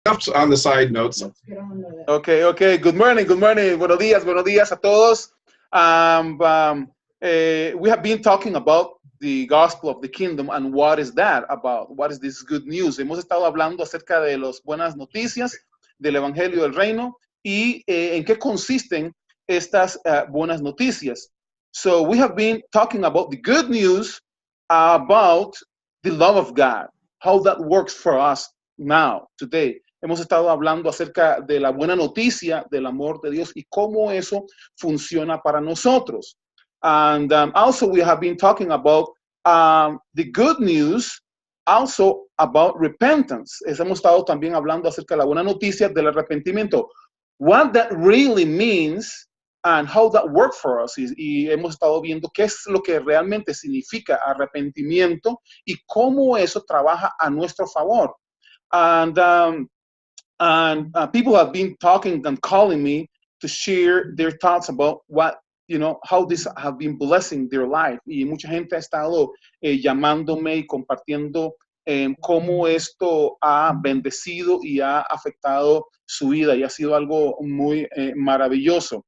On the side notes. Okay, okay. Good morning, good morning. Buenos días a todos. We have been talking about the gospel of the kingdom and what is that about? What is this good news? Hemos estado hablando acerca de las buenas noticias del evangelio del reino y en qué consisten estas buenas noticias. So we have been talking about the good news about the love of God, how that works for us now, today. Hemos estado hablando acerca de la buena noticia del amor de Dios y cómo eso funciona para nosotros. And also we have been talking about the good news, also about repentance. Hemos estado también hablando acerca de la buena noticia del arrepentimiento. What that really means and how that works for us. Y hemos estado viendo qué es lo que realmente significa arrepentimiento y cómo eso trabaja a nuestro favor. And people have been talking and calling me to share their thoughts about what, how this have been blessing their life. Y mucha gente ha estado llamándome y compartiendo cómo esto ha bendecido y ha afectado su vida y ha sido algo muy maravilloso.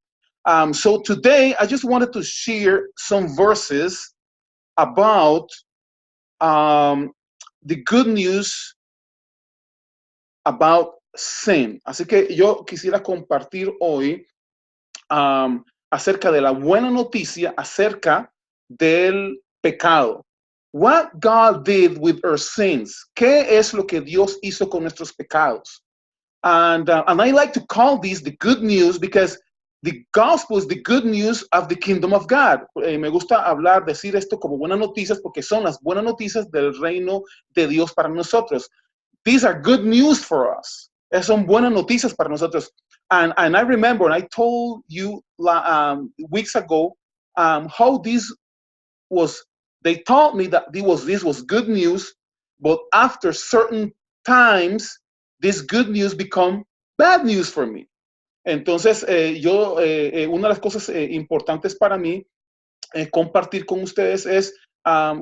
So today I just wanted to share some verses about the good news about sin. Así que yo quisiera compartir hoy acerca de la buena noticia acerca del pecado. What God did with our sins. ¿Qué es lo que Dios hizo con nuestros pecados? And I like to call these the good news because the gospel is the good news of the kingdom of God. Me gusta decir esto como buenas noticias porque son las buenas noticias del reino de Dios para nosotros. These are good news for us. Son buenas noticias para nosotros. And I remember, and I told you weeks ago how this was, they told me that this was good news, but after certain times, this good news become bad news for me. Entonces, una de las cosas importantes para mí compartir con ustedes es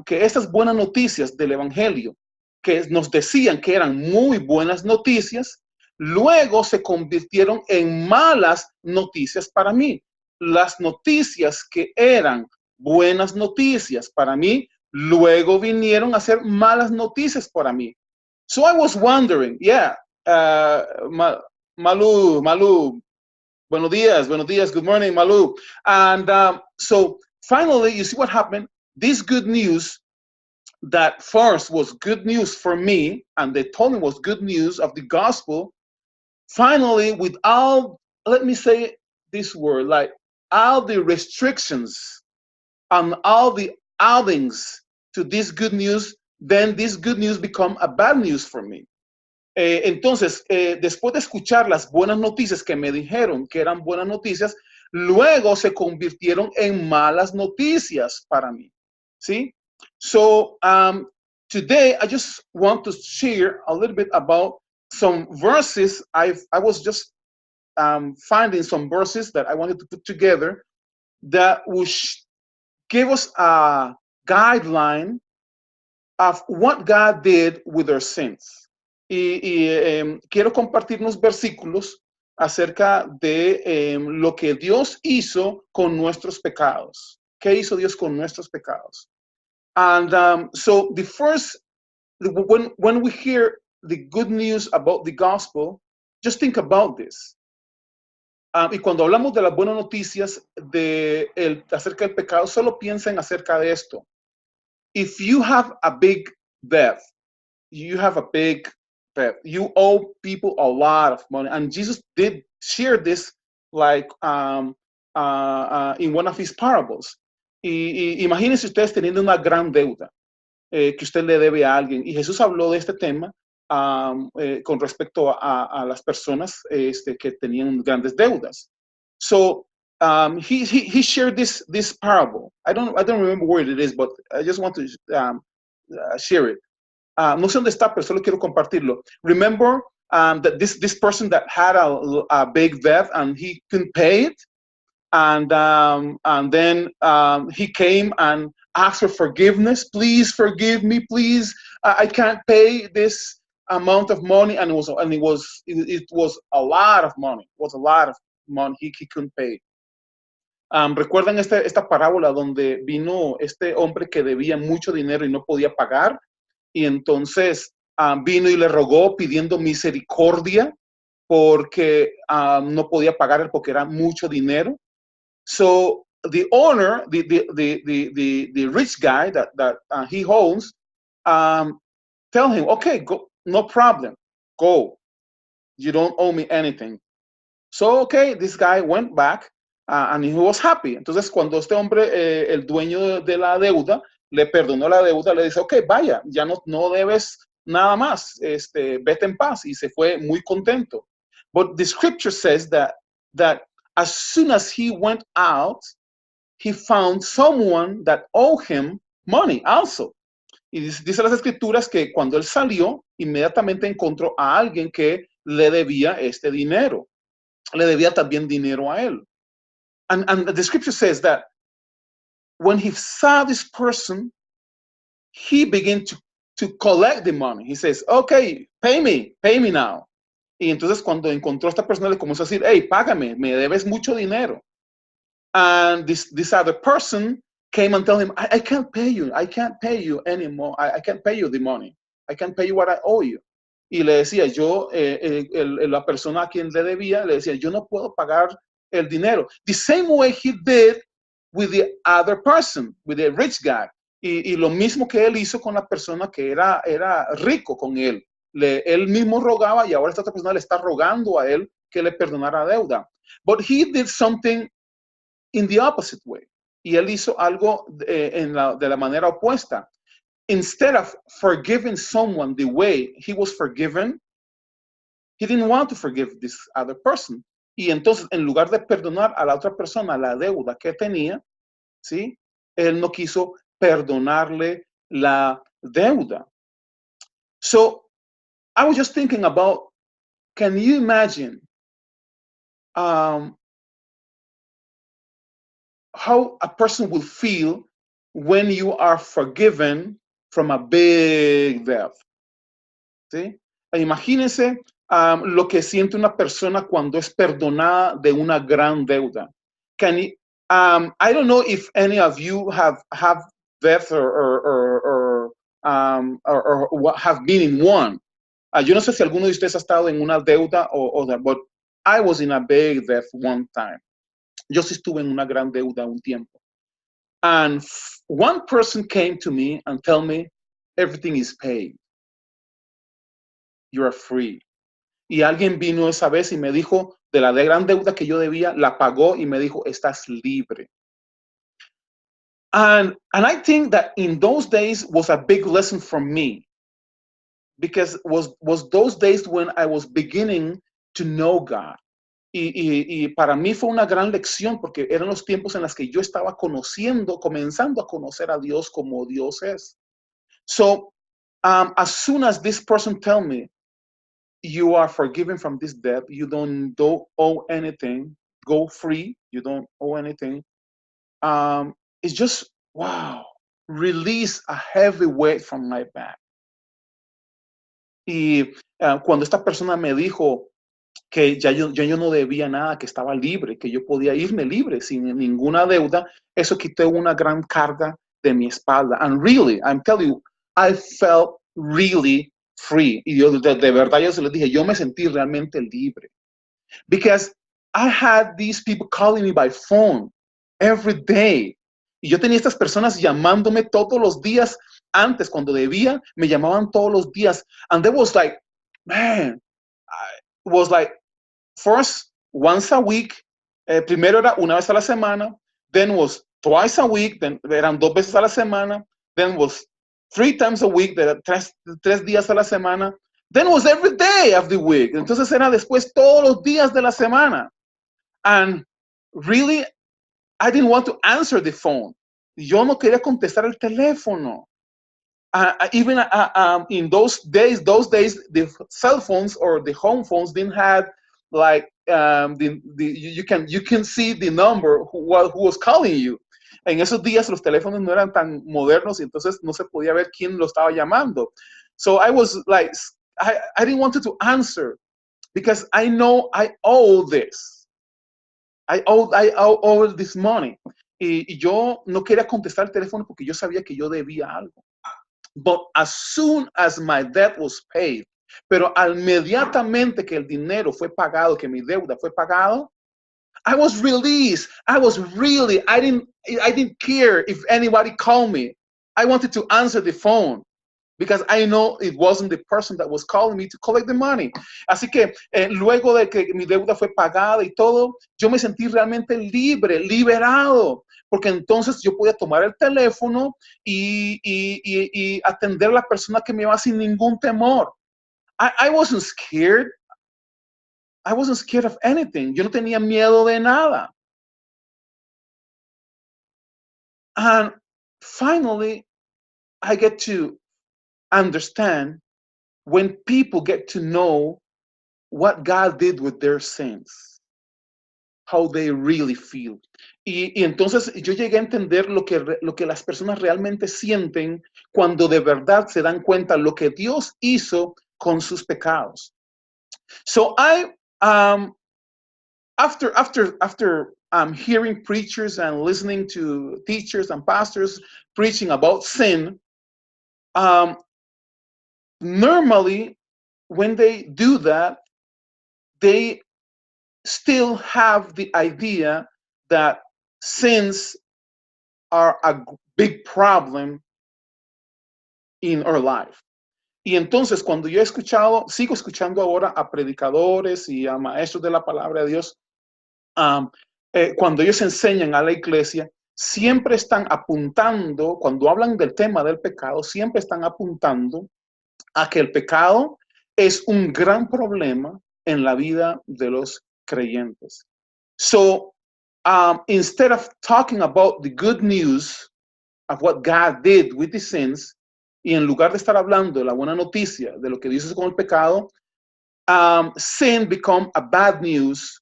que estas buenas noticias del evangelio, que nos decían que eran muy buenas noticias, luego se convirtieron en malas noticias para mí. Las noticias que eran buenas noticias para mí, luego vinieron a ser malas noticias para mí. So I was wondering, Malu, buenos días, good morning, Malu. And so finally, you see what happened? This good news that first was good news for me, and they told me was good news of the gospel, finally, with all, let me say this word, like all the restrictions and all the addings to this good news, then this good news become a bad news for me. Entonces, después de escuchar las buenas noticias que me dijeron que eran buenas noticias, luego se convirtieron en malas noticias para mí. ¿Sí? So, today I just want to share a little bit about some verses. I was just finding some verses that I wanted to put together that would give us a guideline of what God did with our sins. Quiero compartir unos versículos acerca de lo que Dios hizo con nuestros pecados. ¿Qué hizo Dios con nuestros pecados? And so the first, when we hear the good news about the gospel, just think about this. Y cuando hablamos de las buenas noticias acerca del pecado, solo piensen acerca de esto. If you have a big debt, you owe people a lot of money. And Jesus did share this like in one of his parables. Imagínense ustedes teniendo una gran deuda que usted le debe a alguien. Y Jesús habló de este tema con respecto a las personas que tenían grandes deudas. So he shared this parable. I don't remember where it is, but I just want to share it. No sé dónde está, pero solo quiero compartirlo. Remember that this person that had a big debt and he couldn't pay it, and then he came and asked for forgiveness. Please forgive me, please. I can't pay this amount of money, and it was a lot of money. It was a lot of money he couldn't pay. ¿Recuerdan esta parábola donde vino este hombre que debía mucho dinero y no podía pagar? Y entonces vino y le rogó pidiendo misericordia porque no podía pagar porque era mucho dinero. So the owner, the rich guy that he owns, tell him, okay, go, no problem, go. You don't owe me anything. So, okay, this guy went back and he was happy. Entonces, cuando este hombre, el dueño de la deuda, le perdonó la deuda, le dice, okay, vaya, ya no debes nada más, vete en paz. Y se fue muy contento. But the scripture says that as soon as he went out, he found someone that owed him money also. Y dice las escrituras que cuando él salió, inmediatamente encontró a alguien que le debía este dinero. Le debía también dinero a él. And the scripture says that when he saw this person, he began to collect the money. He says, okay, pay me now. Y entonces cuando encontró a esta persona le comenzó a decir, hey, págame, me debes mucho dinero. And this other person came and told him, I can't pay you anymore. I can't pay you the money. I can't pay you what I owe you. Y le decía, la persona a quien le debía, le decía, yo no puedo pagar el dinero. The same way he did with the other person, with the rich guy. Y lo mismo que él hizo con la persona que era rico con él. Él mismo rogaba y ahora esta otra persona le está rogando a él que le perdonara deuda. But he did something in the opposite way. Y él hizo algo de la manera opuesta. Instead of forgiving someone the way he was forgiven, he didn't want to forgive this other person. Y entonces, en lugar de perdonar a la otra persona la deuda que tenía, ¿sí? Él no quiso perdonarle la deuda. So, I was just thinking about, can you imagine how a person will feel when you are forgiven from a big debt? ¿Sí? Imagínense lo que siente una persona cuando es perdonada de una gran deuda. I don't know if any of you have debt or have been in one. Yo no sé si alguno de ustedes ha estado en una deuda but I was in a big debt one time. Yo sí estuve en una gran deuda un tiempo. And one person came to me and told me, everything is paid. You are free. Y alguien vino esa vez y me dijo, de la gran deuda que yo debía, la pagó y me dijo, estás libre. And I think that in those days was a big lesson for me, because was those days when I was beginning to know God. Y para mí fue una gran lección porque eran los tiempos en los que yo estaba comenzando a conocer a Dios como Dios es. So, as soon as this person tell me, you are forgiven from this debt, you don't owe anything, go free, you don't owe anything, it's just, wow, release a heavy weight from my back. Y cuando esta persona me dijo que ya yo no debía nada, que estaba libre, que yo podía irme libre sin ninguna deuda, eso quitó una gran carga de mi espalda. And really, I'm telling you, I felt really free. Y yo de verdad yo se les dije, yo me sentí realmente libre. Because I had these people calling me by phone every day. Y yo tenía estas personas llamándome todos los días. Antes, cuando debía, me llamaban todos los días. And there was like, man, it was like, first, once a week. Primero era una vez a la semana. Then was twice a week. Then eran 2 veces a la semana. Then was 3 times a week. Tres días a la semana. Then was every day of the week. Entonces era después todos los días de la semana. And really, I didn't want to answer the phone. Yo no quería contestar el teléfono. Even in those days, the cell phones or the home phones didn't have like you can see the number who was calling you. En esos días los teléfonos no eran tan modernos y entonces no se podía ver quién lo estaba llamando. So I was like, I didn't want to answer because I know I owe this. I owe this money. Y yo no quería contestar el teléfono porque yo sabía que yo debía algo. But as soon as my debt was paid, pero inmediatamente que el dinero fue pagado, que mi deuda fue pagado, I was released. I didn't care if anybody called me. I wanted to answer the phone because I know it wasn't the person that was calling me to collect the money. Así que luego de que mi deuda fue pagada y todo, yo me sentí realmente libre, liberado, porque entonces yo podía tomar el teléfono y atender a la persona que me iba sin ningún temor. I wasn't scared. I wasn't scared of anything. Yo no tenía miedo de nada. And finally, I get to understand when people get to know what God did with their sins, how they really feel. Y entonces yo llegué a entender lo que las personas realmente sienten cuando de verdad se dan cuenta lo que Dios hizo con sus pecados. So after hearing preachers and listening to teachers and pastors preaching about sin, normally when they do that, they still have the idea that sins are a big problem in our life. Y entonces cuando yo sigo escuchando ahora a predicadores y a maestros de la palabra de Dios, cuando ellos enseñan a la iglesia, siempre están apuntando, cuando hablan del tema del pecado, siempre están apuntando a que el pecado es un gran problema en la vida de los creyentes. So, instead of talking about the good news of what God did with the sins, y en lugar de estar hablando de la buena noticia de lo que Dios hizo con el pecado, sin become a bad news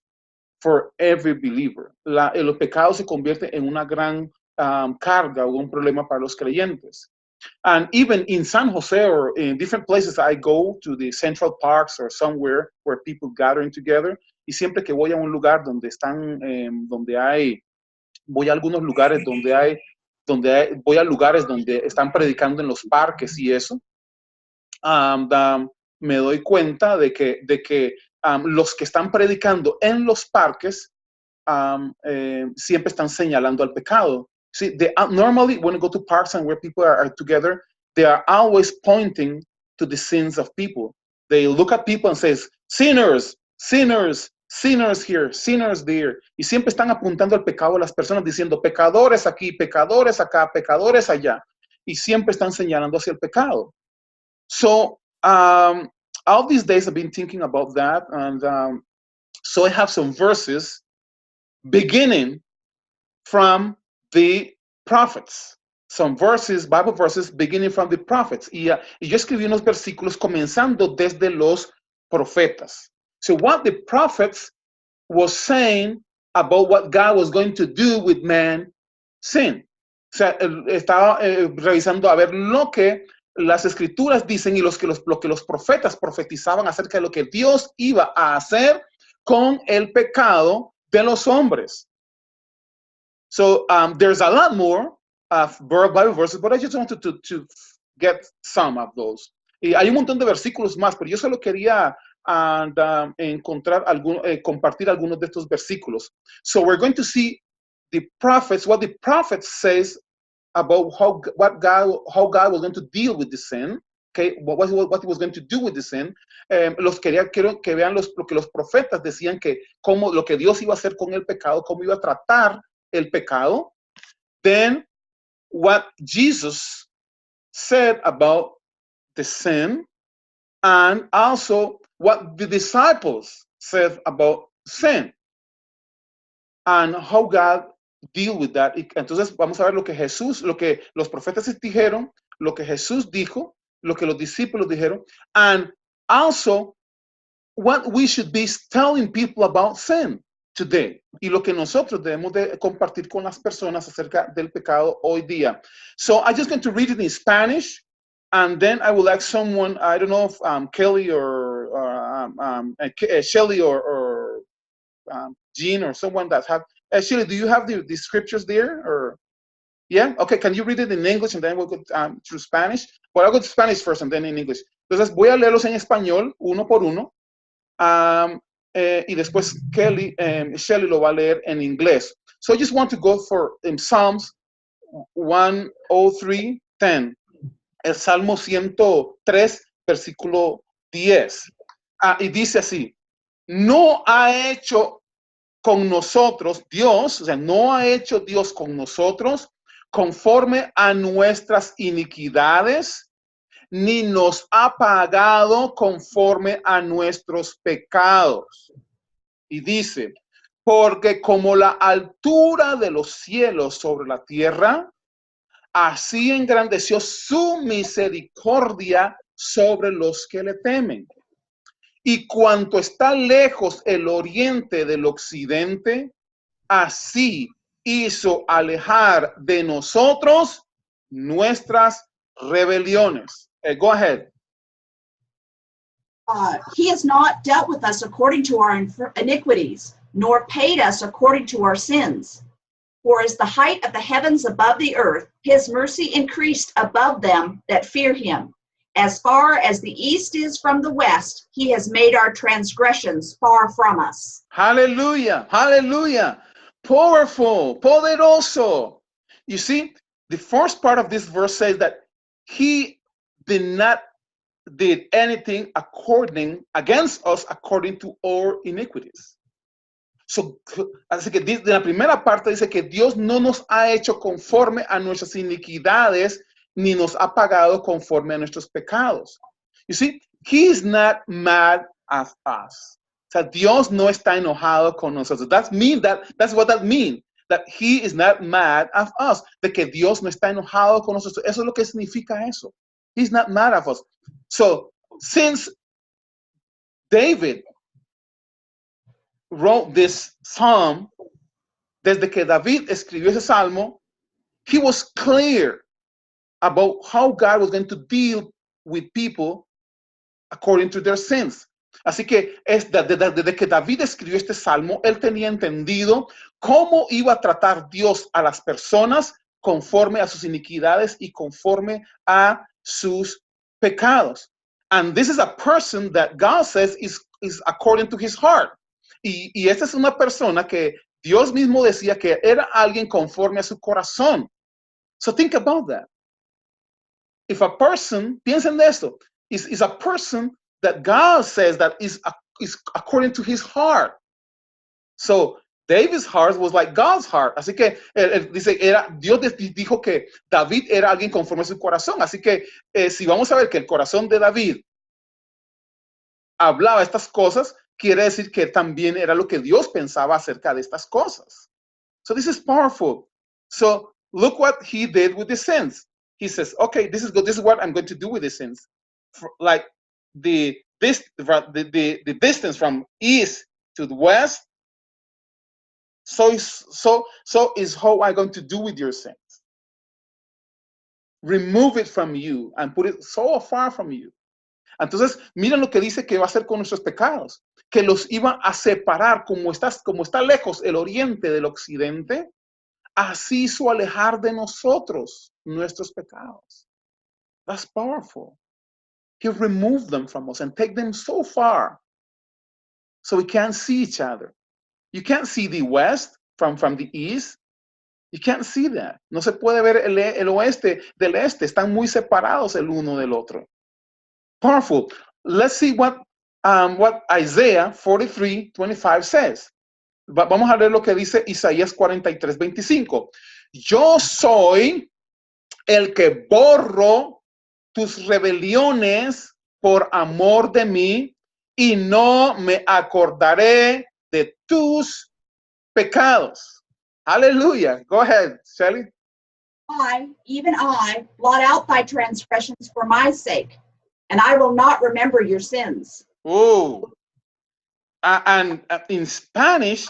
for every believer. El pecado se convierte en una gran carga o un problema para los creyentes. And even in San Jose or in different places, I go to the central parks or somewhere where people gathering together. Y siempre que voy a un lugar donde están, voy a algunos lugares voy a lugares donde están predicando en los parques y eso, me doy cuenta de que los que están predicando en los parques siempre están señalando al pecado. See, normally when you go to parks and where people are together, they are always pointing to the sins of people. They look at people and says, sinners, sinners, sinners here, sinners there. Y siempre están apuntando al pecado a las personas diciendo, pecadores aquí, pecadores acá, pecadores allá. Y siempre están señalando hacia el pecado. So, all these days I've been thinking about that. And so I have some verses beginning from the prophets. Some verses, Bible verses, beginning from the prophets. Y yo escribí unos versículos comenzando desde los profetas. So what the prophets was saying about what God was going to do with man sin. O sea, estaba revisando a ver lo que las escrituras dicen y lo que los profetas profetizaban acerca de lo que Dios iba a hacer con el pecado de los hombres. So there's a lot more of Bible verses, but I just wanted to get some of those. Y hay un montón de versículos más, pero yo solo quería encontrar compartir algunos de estos versículos. So we're going to see the prophets, what the prophet says about how God was going to deal with the sin. Okay, what he was going to do with the sin. Quiero que vean lo que los profetas decían que lo que Dios iba a hacer con el pecado, cómo iba a tratar el pecado. Then what Jesus said about the sin, and also what the disciples said about sin, and how God deal with that. Entonces vamos a ver lo que los profetas dijeron, lo que Jesús dijo, lo que los discípulos dijeron, and also what we should be telling people about sin today, y lo que nosotros debemos de compartir con las personas acerca del pecado hoy día. So I'm just going to read it in Spanish, And then I would like someone, I don't know if Kelly or Shelly or Jean or someone that have, Shelly, do you have the scriptures there? Or yeah, okay, can you read it in English and then we'll go to Spanish? Well, I'll go to Spanish first and then in English. Entonces voy a leerlos en español, uno por uno, y después Shelly lo va a leer en inglés. So I just want to go for Psalms 103:10. El Salmo 103, versículo 10. Y dice así: no ha hecho con nosotros Dios, o sea, no ha hecho Dios con nosotros conforme a nuestras iniquidades, ni nos ha pagado conforme a nuestros pecados. Y dice, porque como la altura de los cielos sobre la tierra, así engrandeció su misericordia sobre los que le temen. Y cuanto está lejos el oriente del occidente, así hizo alejar de nosotros nuestras rebeliones. Go ahead. He has not dealt with us according to our iniquities, nor paid us according to our sins. For as the height of the heavens above the earth, his mercy increased above them that fear him. As far as the east is from the west, he has made our transgressions far from us. Hallelujah, hallelujah. Powerful, poderoso. You see, the first part of this verse says that he did anything against us according to our iniquities. So, así que de la primera parte dice que Dios no nos ha hecho conforme a nuestras iniquidades, ni nos ha pagado conforme a nuestros pecados. You see, he is not mad at us. O sea, Dios no está enojado con nosotros. That's what that means. That he is not mad at us. De que Dios no está enojado con nosotros. Eso es lo que significa eso. He's not mad at us. So, since David wrote this psalm, desde que David escribió ese salmo, he was clear about how God was going to deal with people according to their sins. Así que desde que David escribió este salmo, él tenía entendido cómo iba a tratar Dios a las personas conforme a sus iniquidades y conforme a sus pecados. And this is a person that God says is according to his heart. Y esta es una persona que Dios mismo decía que era alguien conforme a su corazón. So think about that. If a person, piensen de esto, is a person that God says that is according to his heart. So David's heart was like God's heart. Así que dice, Dios dijo que David era alguien conforme a su corazón. Así que si vamos a ver que el corazón de David hablaba estas cosas, quiere decir que también era lo que Dios pensaba acerca de estas cosas. So this is powerful. So look what he did with the sins. He says, okay, this is good. This is what I'm going to do with the sins. Like the distance from east to the west. So is how I'm going to do with your sins. Remove it from you and put it so far from you. Entonces, miren lo que dice que va a hacer con nuestros pecados, que los iba a separar como está lejos el oriente del occidente, así hizo alejar de nosotros nuestros pecados. That's powerful. He removed them from us and take them so far so we can't see each other. You can't see the west from the east. You can't see that. No se puede ver el oeste del este. Están muy separados el uno del otro. Powerful. Let's see what Isaiah 43:25 says. Vamos a leer lo que dice Isaías 43:25. Yo soy el que borro tus rebeliones por amor de mí y no me acordaré de tus pecados. Hallelujah. Go ahead, Shelly. Even I, blot out thy transgressions for my sake, and I will not remember your sins. Oh. And in Spanish,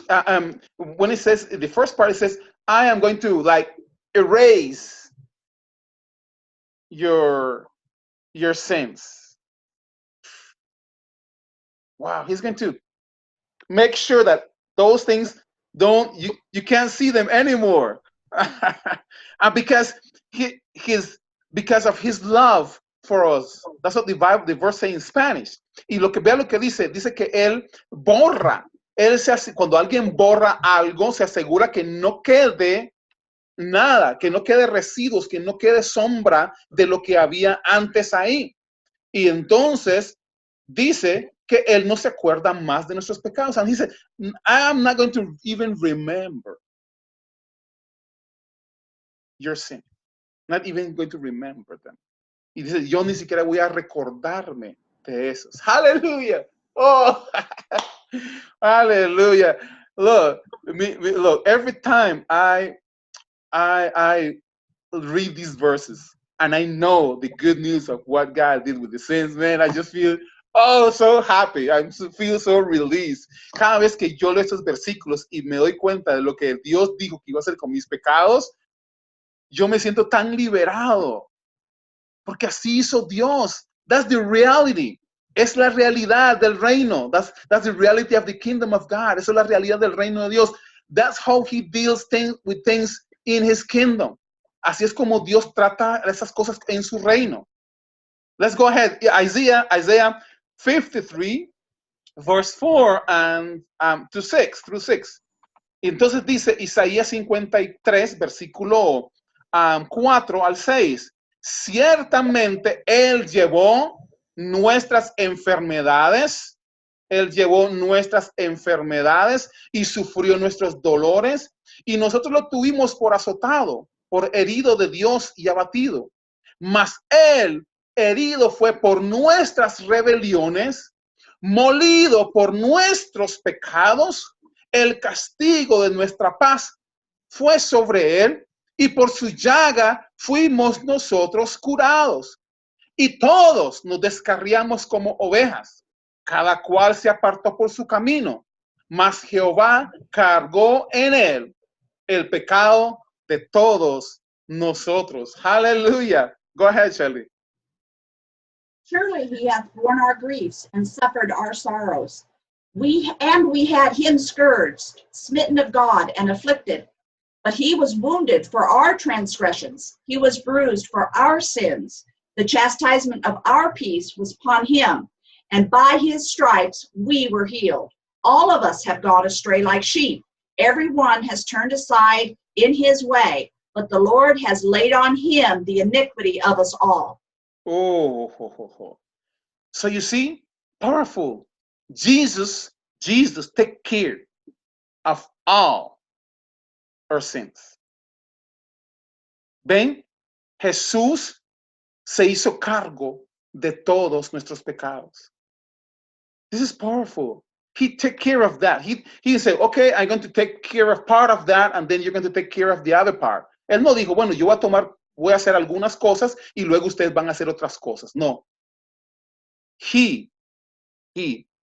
when it says, the first part, it says, I am going to like erase your your sins. Wow, he's going to make sure that those things you can't see them anymore. And because of his love for us. That's what the verse says in Spanish. Y vea lo que dice que él borra. Cuando alguien borra algo, se asegura que no quede nada, que no quede residuos, que no quede sombra de lo que había antes ahí. Y entonces dice que él no se acuerda más de nuestros pecados. And he said, I'm not going to even remember your sin. Not even going to remember them. Y dice, yo ni siquiera voy a recordarme de esos. Hallelujah. Oh, hallelujah. Look, look, every time I read these verses and I know the good news of what God did with the sins, man, I just feel so happy. I feel so released. Cada vez que yo leo estos versículos y me doy cuenta de lo que Dios dijo que iba a hacer con mis pecados, yo me siento tan liberado. Porque así hizo Dios. That's the reality. Es la realidad del reino. That's the reality of the kingdom of God. Esa es la realidad del reino de Dios. That's how he deals with things in his kingdom. Así es como Dios trata esas cosas en su reino. Let's go ahead. Isaiah 53, verse 4 and to 6, through 6. Entonces dice Isaías 53, versículo 4 al 6. Ciertamente Él llevó nuestras enfermedades, Él llevó nuestras enfermedades y sufrió nuestros dolores, y nosotros lo tuvimos por azotado, por herido de Dios y abatido. Mas Él herido fue por nuestras rebeliones, molido por nuestros pecados, el castigo de nuestra paz fue sobre Él, y por su llaga fuimos nosotros curados. Y todos nos descarriamos como ovejas, cada cual se apartó por su camino, mas Jehová cargó en él el pecado de todos nosotros. Hallelujah. Go ahead, Shelley. Surely he hath borne our griefs and suffered our sorrows. We had him scourged, smitten of God, and afflicted. But he was wounded for our transgressions. He was bruised for our sins. The chastisement of our peace was upon him, and by his stripes we were healed. All of us have gone astray like sheep. Everyone has turned aside in his way, but the Lord has laid on him the iniquity of us all. So you see, powerful. Jesus take care of all our sins. ¿Ven? Jesús se hizo cargo de todos nuestros pecados. This is powerful. He took care of that. He said, okay, I'm going to take care of part of that, and then you're going to take care of the other part. Él no dijo, bueno, yo voy a hacer algunas cosas y luego ustedes van a hacer otras cosas. No. He,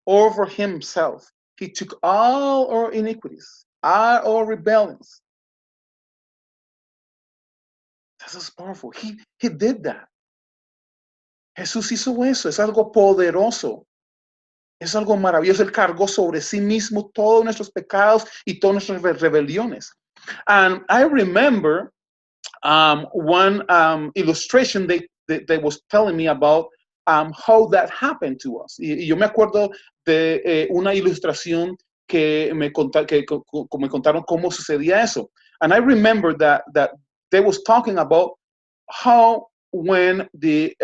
over himself, he took all our iniquities, all our rebellions. This is powerful. He did that. Jesús hizo eso. Es algo poderoso. Es algo maravilloso. Él cargó sobre sí mismo todos nuestros pecados y todas nuestras rebeliones. And I remember one illustration they was telling me about how that happened to us. Y yo me acuerdo de una ilustración que me contaron cómo sucedía eso. And I remember that they was talking about how when the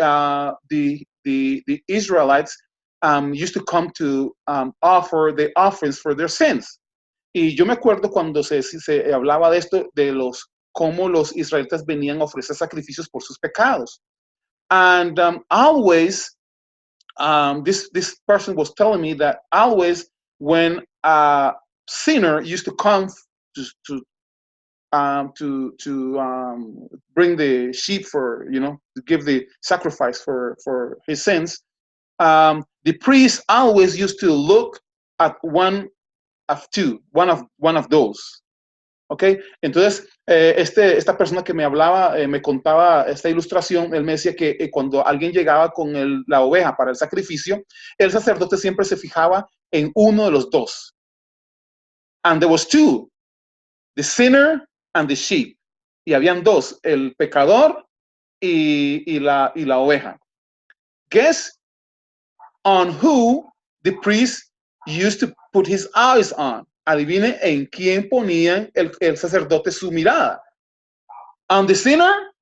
Israelites used to come to offer the offerings for their sins. Y yo me acuerdo cuando se hablaba de esto, de cómo los israelitas venían a ofrecer sacrificios por sus pecados. And always, this person was telling me that always when a sinner used to come to bring the sheep for, to give the sacrifice for his sins, the priest always used to look at one of those. ¿Ok? Entonces, esta persona que me hablaba, me contaba esta ilustración, él me decía que cuando alguien llegaba con la oveja para el sacrificio, el sacerdote siempre se fijaba en uno de los dos. And there was two, the sinner and the sheep. Y habían dos, el pecador y la oveja. Guess on who the priest used to put his eyes on. Adivine en quién ponía el sacerdote su mirada. On the sinner?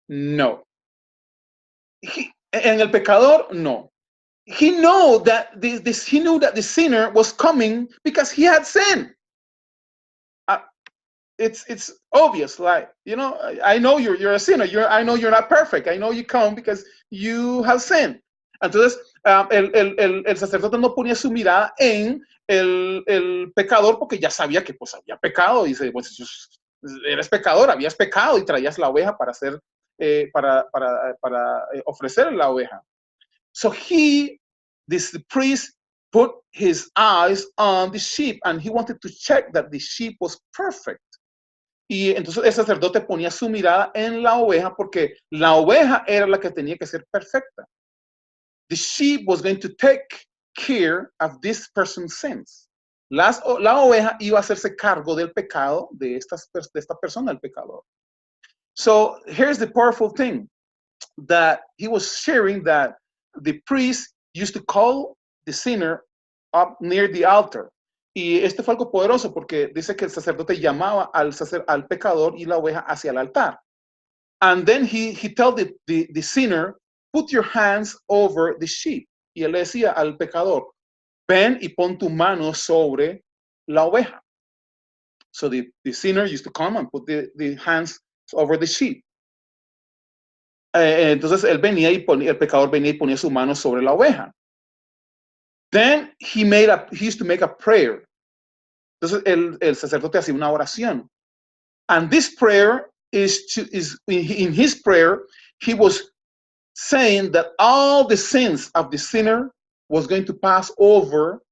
No. En el pecador? No. He knew that the sinner was coming because he had sinned. It's obvious, like, you know, I know you're a sinner. I know you're not perfect. I know you come because you have sinned. Entonces, el sacerdote no ponía su mirada en el pecador porque ya sabía que pues había pecado. Dice, pues eres pecador, habías pecado y traías la oveja para hacer, para ofrecer la oveja. So the priest put his eyes on the sheep and he wanted to check that the sheep was perfect. Y entonces el sacerdote ponía su mirada en la oveja porque la oveja era la que tenía que ser perfecta. The sheep was going to take care of this person's sins. La oveja iba a hacerse cargo del pecado de esta persona, el pecador. So here's the powerful thing, that he was sharing that the priest used to call the sinner up near the altar. Y este fue algo poderoso porque dice que el sacerdote llamaba al pecador y la oveja hacia el altar. And then he told the sinner, put your hands over the sheep. Y él le decía al pecador, ven y pon tu mano sobre la oveja. So the sinner used to come and put the hands over the sheep. Entonces él venía y el pecador venía y ponía su mano sobre la oveja. Then he used to make a prayer. Entonces el sacerdote hacía una oración. And this prayer in his prayer, he was saying that all the sins of the sinner was going to pass over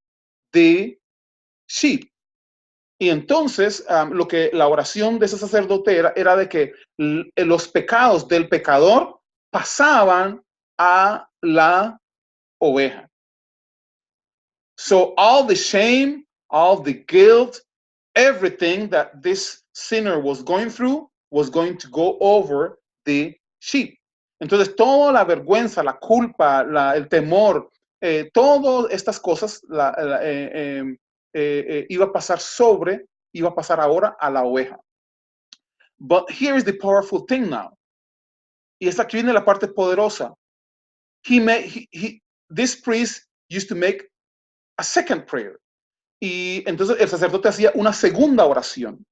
the sheep. Y entonces la oración de ese sacerdote era de que los pecados del pecador pasaban a la oveja. So all the shame, all the guilt, everything that this sinner was going through was going to go over the sheep. Entonces, toda la vergüenza, la culpa, el temor, todas estas cosas iba a pasar ahora a la oveja. But here is the powerful thing now. Y esta aquí viene la parte poderosa. This priest used to make a second prayer. Y entonces el sacerdote hacía una segunda oración.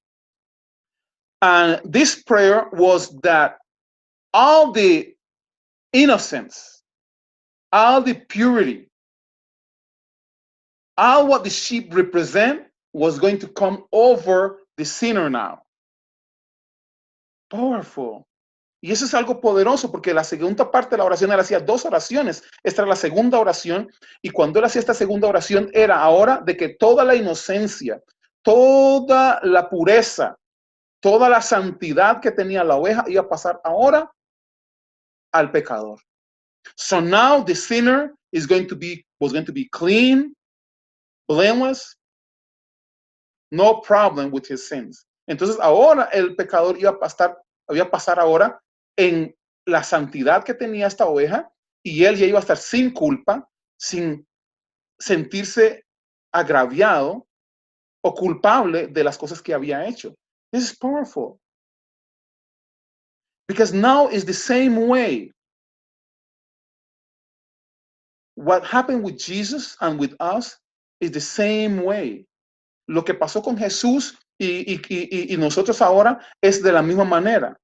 And this prayer was that all the innocence, all the purity, all what the sheep represent was going to come over the sinner now. Powerful. Y eso es algo poderoso porque la segunda parte de la oración, él hacía dos oraciones. Esta era la segunda oración y cuando él hacía esta segunda oración era ahora de que toda la inocencia, toda la pureza, toda la santidad que tenía la oveja iba a pasar ahora al pecador. So now the sinner was going to be clean, blameless, no problem with his sins. Entonces ahora el pecador iba a pasar ahora en la santidad que tenía esta oveja y él ya iba a estar sin culpa, sin sentirse agraviado o culpable de las cosas que había hecho. This is powerful. Because now is the same way. What happened with Jesus and with us is the same way. Lo que pasó con Jesús y nosotros ahora es de la misma manera.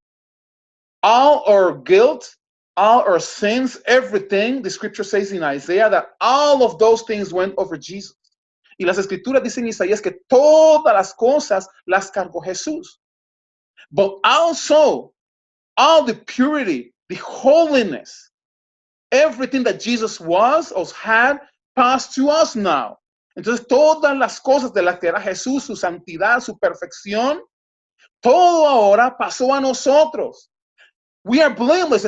All our guilt, all our sins, everything, the scripture says in Isaiah that all of those things went over Jesus. Y las escrituras dicen en Isaías que todas las cosas las cargó Jesús. But also, all the purity, the holiness, everything that Jesus was or had passed to us now. Entonces, todas las cosas de las que era Jesús, su santidad, su perfección, todo ahora pasó a nosotros. We are blameless.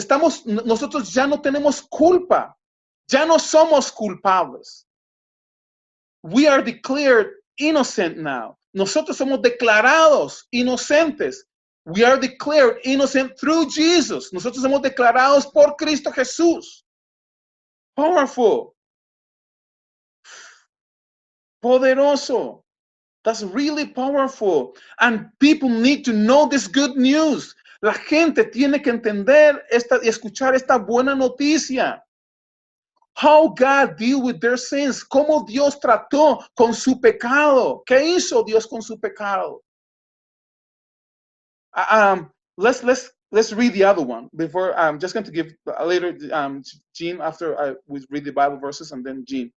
Nosotros ya no tenemos culpa. Ya no somos culpables. We are declared innocent now. Nosotros somos declarados inocentes. We are declared innocent through Jesus. Nosotros somos declarados por Cristo Jesús. Powerful. Poderoso. That's really powerful. And people need to know this good news. La gente tiene que entender y escuchar esta buena noticia. How God deal with their sins. Cómo Dios trató con su pecado. ¿Qué hizo Dios con su pecado? Let's read the other one before. I'm just going to give later Jean after we read the Bible verses and then Jean.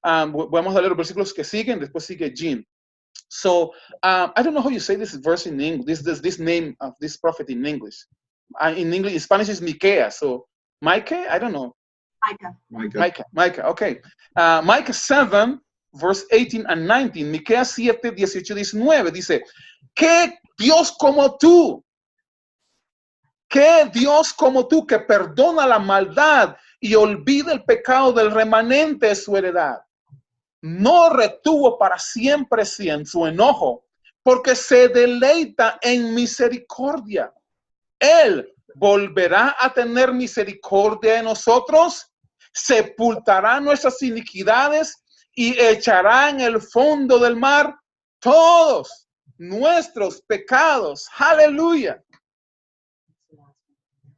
Vamos a leer los versículos que siguen. Después sigue Jean. So I don't know how you say this verse in English. This name of this prophet in English. In Spanish is Micaiah. So Micah, I don't know. Micah. Okay. Micah 7, verse 18 and 19. Micaiah 7, 18, 19 dice: ¿Qué Dios como tú? ¿Qué Dios como tú que perdona la maldad y olvida el pecado del remanente de su heredad? No retuvo para siempre en su enojo, porque se deleita en misericordia. Él volverá a tener misericordia de nosotros, sepultará nuestras iniquidades y echará en el fondo del mar todos nuestros pecados. Aleluya.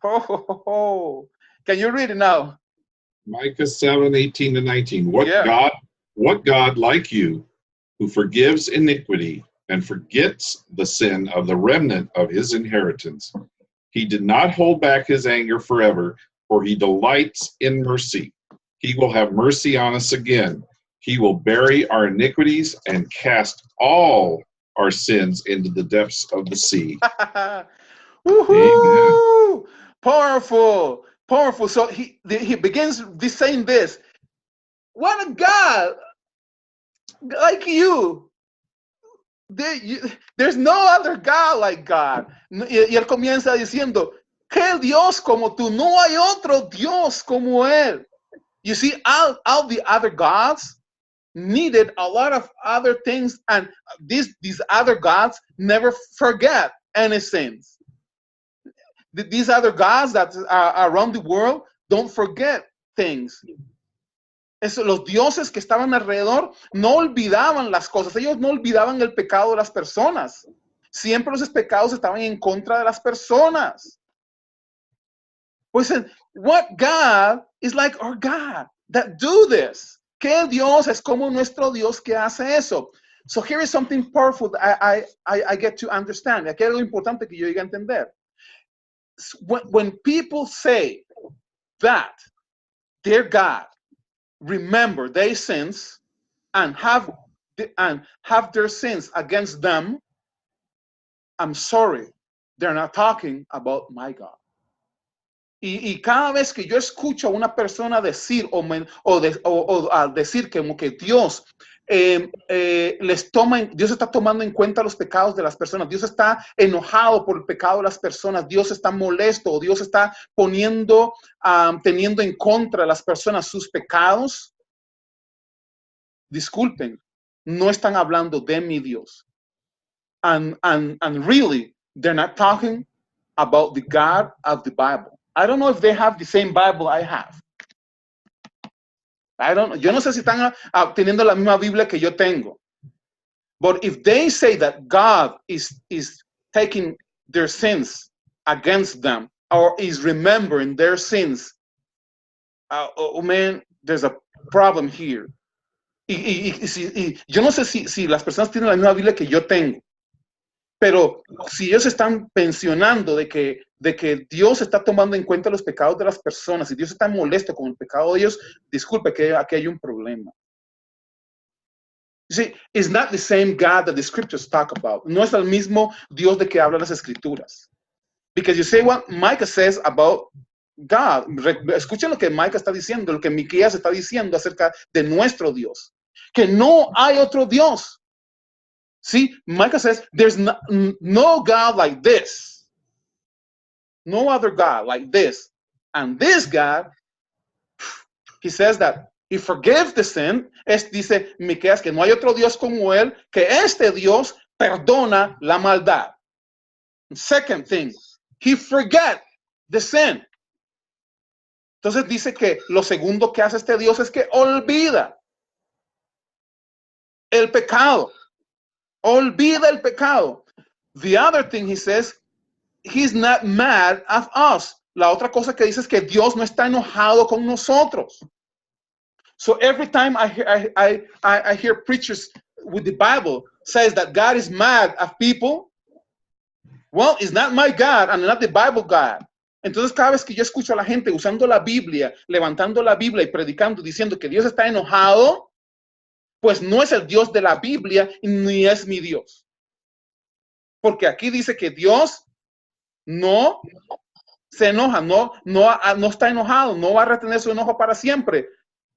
Oh. Can you read it now? Micah 7, 18 to 19. What God like you, who forgives iniquity and forgets the sin of the remnant of his inheritance? He did not hold back his anger forever, for he delights in mercy. He will have mercy on us again. He will bury our iniquities and cast all our sins into the depths of the sea. Woohoo! Powerful. So he begins saying this. What a God like you. There's no other God like God. Y él comienza diciendo, ¿qué Dios como tú? No hay otro Dios como él. You see, all the other gods needed a lot of other things, and these other gods never forget any sins. These other gods that are around the world don't forget things. Los dioses que estaban alrededor no olvidaban las cosas. Ellos no olvidaban el pecado de las personas. Siempre los pecados estaban en contra de las personas. Pues, what God is like our God that do this? ¿Qué Dios es como nuestro Dios que hace eso? So here is something powerful that I get to understand. Aquí hay algo importante que yo llegue a entender. When people say that their God remember their sins and have their sins against them, I'm sorry, they're not talking about my God. Y cada vez que yo escucho a una persona decir o decir que Dios Dios está tomando en cuenta los pecados de las personas, Dios está enojado por el pecado de las personas, Dios está molesto, Dios está teniendo en contra de las personas sus pecados, disculpen, no están hablando de mi Dios. And really, they're not talking about the God of the Bible. I don't know if they have the same Bible I have. Yo no sé si están teniendo la misma Biblia que yo tengo. But if they say that God is taking their sins against them or is remembering their sins, man, there's a problem here. Yo no sé si las personas tienen la misma Biblia que yo tengo. Pero si ellos están pensionando de que Dios está tomando en cuenta los pecados de las personas y Dios está molesto con el pecado de ellos, disculpe que aquí hay un problema. You see, it's not the same God that the scriptures talk about. No es el mismo Dios de que hablan las escrituras. Because you say what Micah says about God. Escuchen lo que Micah está diciendo, lo que Miqueas está diciendo acerca de nuestro Dios. Que no hay otro Dios. See, Micah says, there's no God like this. No other God like this. And this God, he says that he forgives the sin. Dice Miqueas que no hay otro Dios como él, que este Dios perdona la maldad. Second thing, he forget the sin. Entonces dice que lo segundo que hace este Dios es que olvida el pecado. Olvida el pecado. The other thing he says, he's not mad at us. La otra cosa que dice es que Dios no está enojado con nosotros. So every time I hear preachers with the Bible says that God is mad at people, well, it's not my God and not the Bible God. Entonces cada vez que yo escucho a la gente usando la Biblia, levantando la Biblia y predicando, diciendo que Dios está enojado, pues no es el Dios de la Biblia ni es mi Dios. Porque aquí dice que Dios no se enoja, no está enojado, no va a retener su enojo para siempre.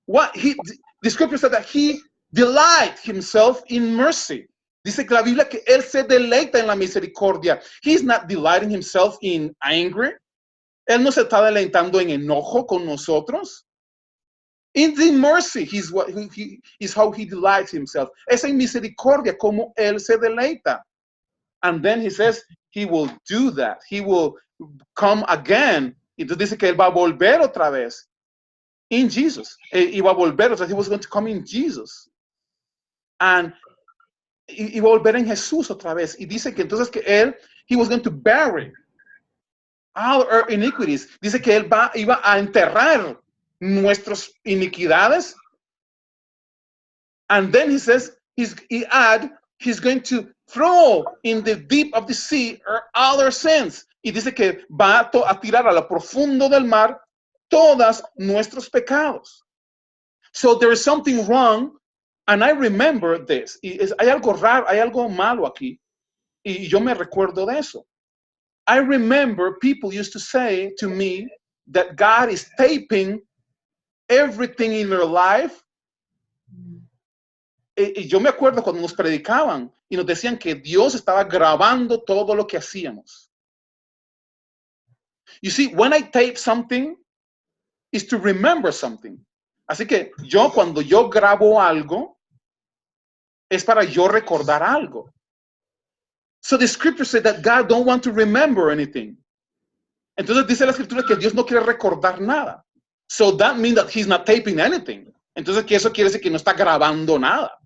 The scripture said that he delights himself in mercy. Dice que la Biblia que él se deleita en la misericordia. He's not delighting himself in anger. Él no se está deleitando en enojo con nosotros. In the mercy is how he delights himself. Es en misericordia como él se deleita. And then he says he will do that. He will come again. Entonces dice que él va a volver otra vez. In Jesus. Y va a volver otra vez. He was going to come in Jesus. And y va a volver en Jesús otra vez. Y dice que entonces que he was going to bury all our iniquities. Dice que él iba a enterrar nuestras iniquidades. And then he says, he's going to throw in the deep of the sea all our sins. Y dice que va a tirar a lo profundo del mar todos nuestros pecados. So there is something wrong, and I remember this. Hay algo raro, hay algo malo aquí. Y yo me recuerdo de eso. I remember people used to say to me that God is taping everything in their life. Y yo me acuerdo cuando nos predicaban y nos decían que Dios estaba grabando todo lo que hacíamos. You see, when I tape something, is to remember something. Así que cuando yo grabo algo, es para yo recordar algo. So the scripture said that God don't want to remember anything. Entonces dice la escritura que Dios no quiere recordar nada. So that means that he's not taping anything. Entonces que eso quiere decir que no está grabando nada.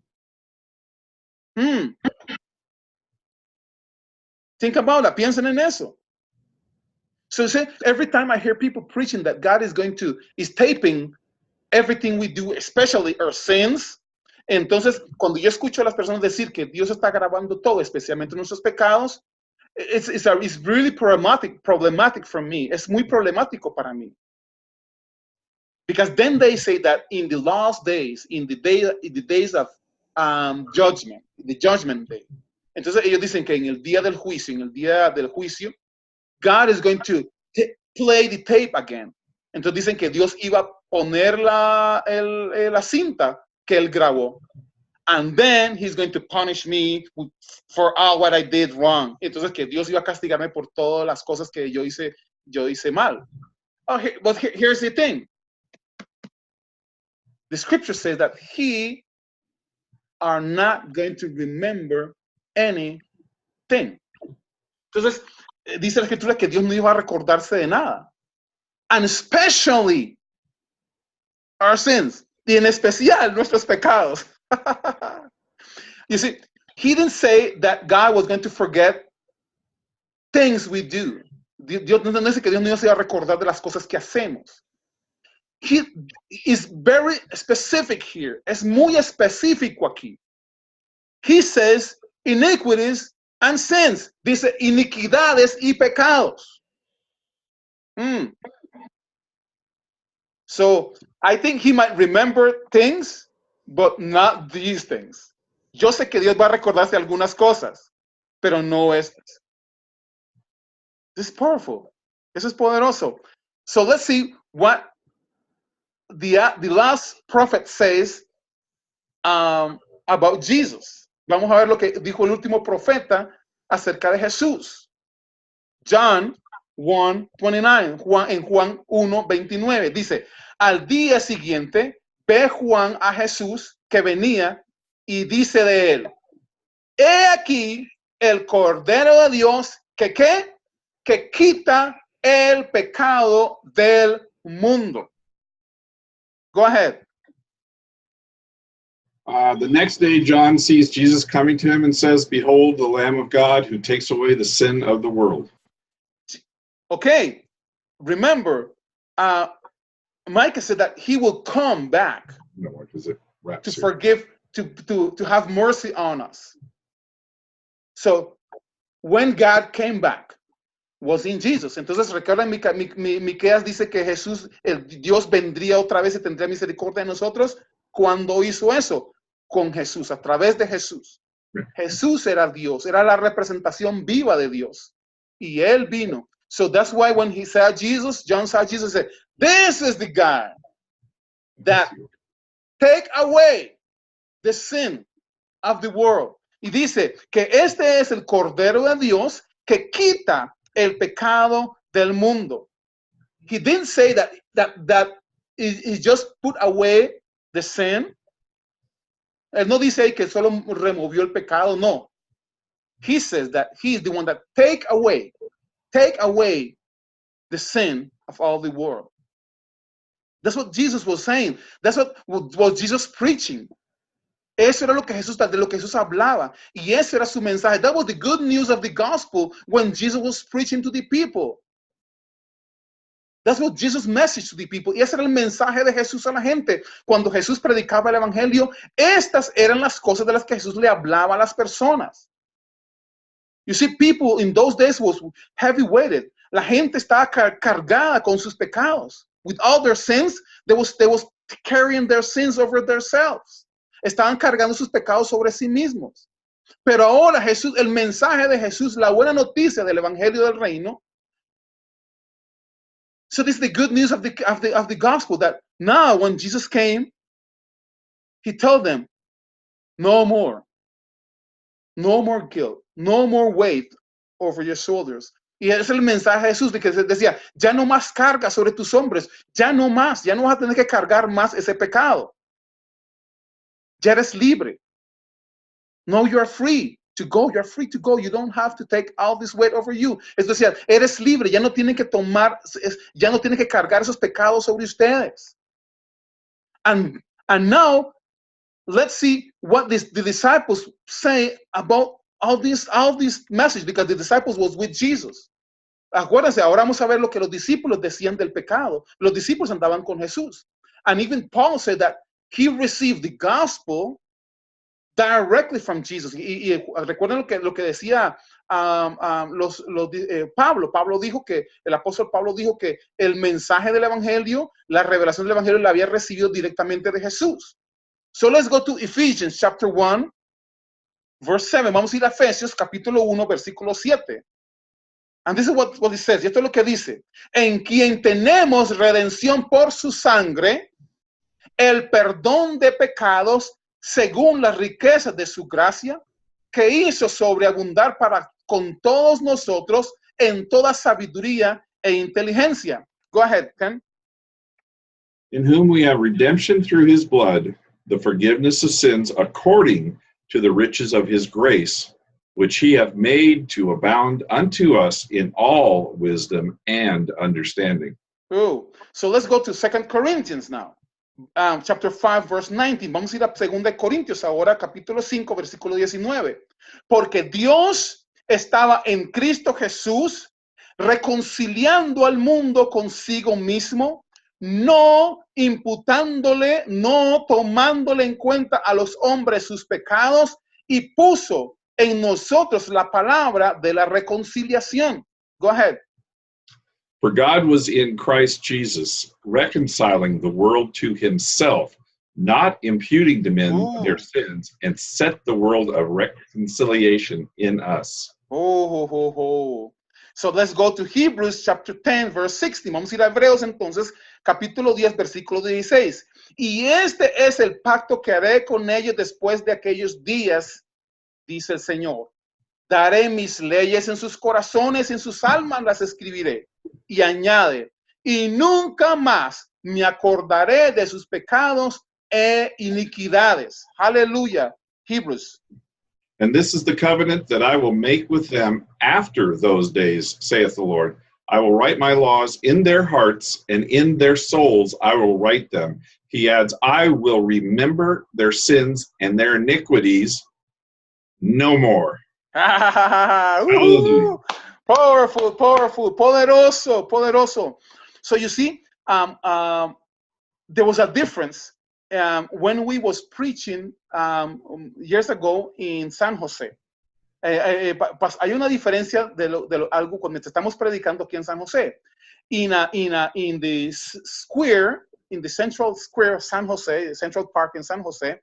Think about that. Piensen en eso. So every time I hear people preaching that God is taping everything we do, especially our sins. Entonces, cuando yo escucho a las personas decir que Dios está grabando todo, especialmente nuestros pecados, it's really problematic for me. Es muy problemático para mí. Because then they say that in the last days, in the days of judgment, the judgment day. Entonces ellos dicen que en el día del juicio, God is going to play the tape again. Entonces dicen que Dios iba a poner la cinta que él grabó. And then he's going to punish me for all what I did wrong. Entonces que Dios iba a castigarme por todas las cosas que yo hice mal. But here's the thing. The scripture says that he are not going to remember anything. Entonces, dice la escritura que Dios no iba a recordarse de nada. And especially our sins. Y en especial nuestros pecados. You see, he didn't say that God was going to forget things we do. Dios no dice que Dios no se iba a recordar de las cosas que hacemos. He is very specific here. Es muy específico aquí. He says iniquities and sins. Dice iniquidades y pecados. So I think he might remember things, but not these things. Yo sé que Dios va a recordarse algunas cosas, pero no estas. This is powerful. Eso es poderoso. So let's see what the last prophet says about Jesus. Vamos a ver lo que dijo el último profeta acerca de Jesús. John 1:29, en Juan 1:29, dice, al día siguiente ve Juan a Jesús que venía y dice de él, he aquí el Cordero de Dios que ¿qué? Que quita el pecado del mundo. Go ahead. The next day, John sees Jesus coming to him and says, behold, the Lamb of God who takes away the sin of the world. Okay, remember, Micah said that he will come back to forgive, to have mercy on us. So, when God came back, was in Jesus. Entonces, recuerda, Miqueas dice que Jesús, el Dios vendría otra vez y tendría misericordia de nosotros. ¿Cuándo hizo eso? Con Jesús, a través de Jesús. Jesús era Dios, era la representación viva de Dios. Y Él vino. So that's why when he saw Jesus, John saw Jesus and said, this is the guy that take away the sin of the world. Y dice que este es el Cordero de Dios que quita el pecado del mundo. He didn't say that he just put away the sin. Él no dice ahí que solo removió el pecado, no. He says that he is the one that take away the sin of all the world. That's what Jesus was saying. That's what was Jesus preaching. Eso era de lo que Jesús hablaba. Y ese era su mensaje. That was the good news of the gospel when Jesus was preaching to the people. That's what Jesus' message to the people. Y ese era el mensaje de Jesús a la gente. Cuando Jesús predicaba el evangelio, estas eran las cosas de las que Jesús le hablaba a las personas. You see, people in those days was heavy weighted. La gente estaba cargada con sus pecados. With all their sins, they was carrying their sins over themselves. Estaban cargando sus pecados sobre sí mismos. Pero ahora Jesús, el mensaje de Jesús, la buena noticia del evangelio del reino. So this is the good news of the gospel, that now when Jesus came, he told them, no more guilt, no more weight over your shoulders. Y ese es el mensaje de Jesús, de que decía, ya no más carga sobre tus hombros, ya no vas a tener que cargar más ese pecado. Ya eres libre. No, you are free to go, you're free to go, you don't have to take all this weight over you. Es decir, eres libre, ya no tienen que cargar esos pecados sobre ustedes. And now, let's see what the disciples say about all this message, because the disciples was with Jesus. Acuérdense, ahora vamos a ver lo que los discípulos decían del pecado. Los discípulos andaban con Jesús. And even Paul said that he received the gospel directly from Jesus. Y recuerden lo que decía Pablo dijo que, el apóstol Pablo dijo que el mensaje del evangelio, la revelación del evangelio la había recibido directamente de Jesús. So let's go to Ephesians chapter 1, verse 7. Vamos a ir a Efesios capítulo 1, versículo 7. And this is what it says. Y esto es lo que dice. En quien tenemos redención por su sangre, el perdón de pecados según las riquezas de su gracia, que hizo sobreabundar para con todos nosotros en toda sabiduría e inteligencia. Go ahead, Ken. In whom we have redemption through his blood, the forgiveness of sins according to the riches of his grace, which he hath made to abound unto us in all wisdom and understanding. Oh, so let's go to 2 Corinthians now. Chapter 5, verse 19. Vamos a ir a 2 Corintios ahora, capítulo 5, versículo 19. Porque Dios estaba en Cristo Jesús, reconciliando al mundo consigo mismo, no imputándole, no tomándole en cuenta a los hombres sus pecados, y puso en nosotros la palabra de la reconciliación. Go ahead. For God was in Christ Jesus, reconciling the world to himself, not imputing to men their sins, and set the world of reconciliation in us. So let's go to Hebrews chapter 10, verse 16. Vamos a ir a Hebreos entonces, capítulo 10, versículo 16. Y este es el pacto que haré con ellos después de aquellos días, dice el Señor. Daré mis leyes en sus corazones, en sus almas las escribiré. Y añade, y nunca más me acordaré de sus pecados e iniquidades. Hallelujah. Hebrews. And this is the covenant that I will make with them after those days, saith the Lord. I will write my laws in their hearts, and in their souls I will write them. He adds, I will remember their sins and their iniquities no more. Powerful, powerful, poderoso, poderoso. So you see, there was a difference when we was preaching years ago in San Jose. Hay una diferencia de algo cuando estamos predicando aquí en San Jose. In the square, in the central square of San Jose, Central Park in San Jose,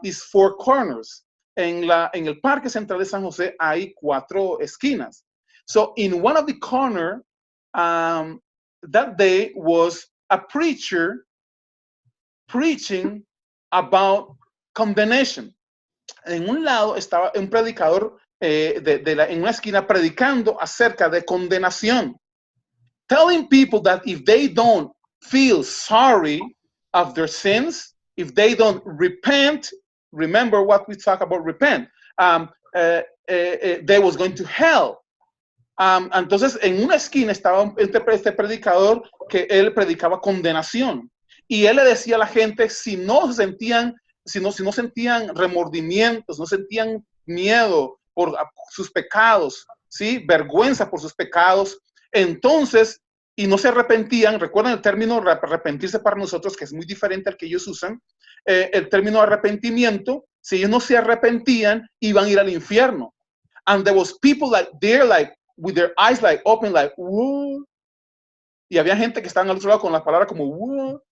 is 4 corners. En el Parque Central de San Jose hay 4 esquinas. So in one of the corners, that day was a preacher preaching about condemnation. En un lado estaba un predicador en una esquina predicando acerca de condenación. Telling people that if they don't feel sorry of their sins, if they don't repent, remember what we talk about repent, they was going to hell. Entonces, en una esquina estaba este predicador que él predicaba condenación. Y él le decía a la gente, si no sentían remordimientos, no sentían miedo por sus pecados, ¿sí? Vergüenza por sus pecados, entonces, y no se arrepentían, recuerden el término arrepentirse para nosotros, que es muy diferente al que ellos usan, el término arrepentimiento, si ellos no se arrepentían, iban a ir al infierno. And there was people like there, like, with their eyes like open, like, whoa. Y había gente que estaban al otro lado con las palabras como, whoa.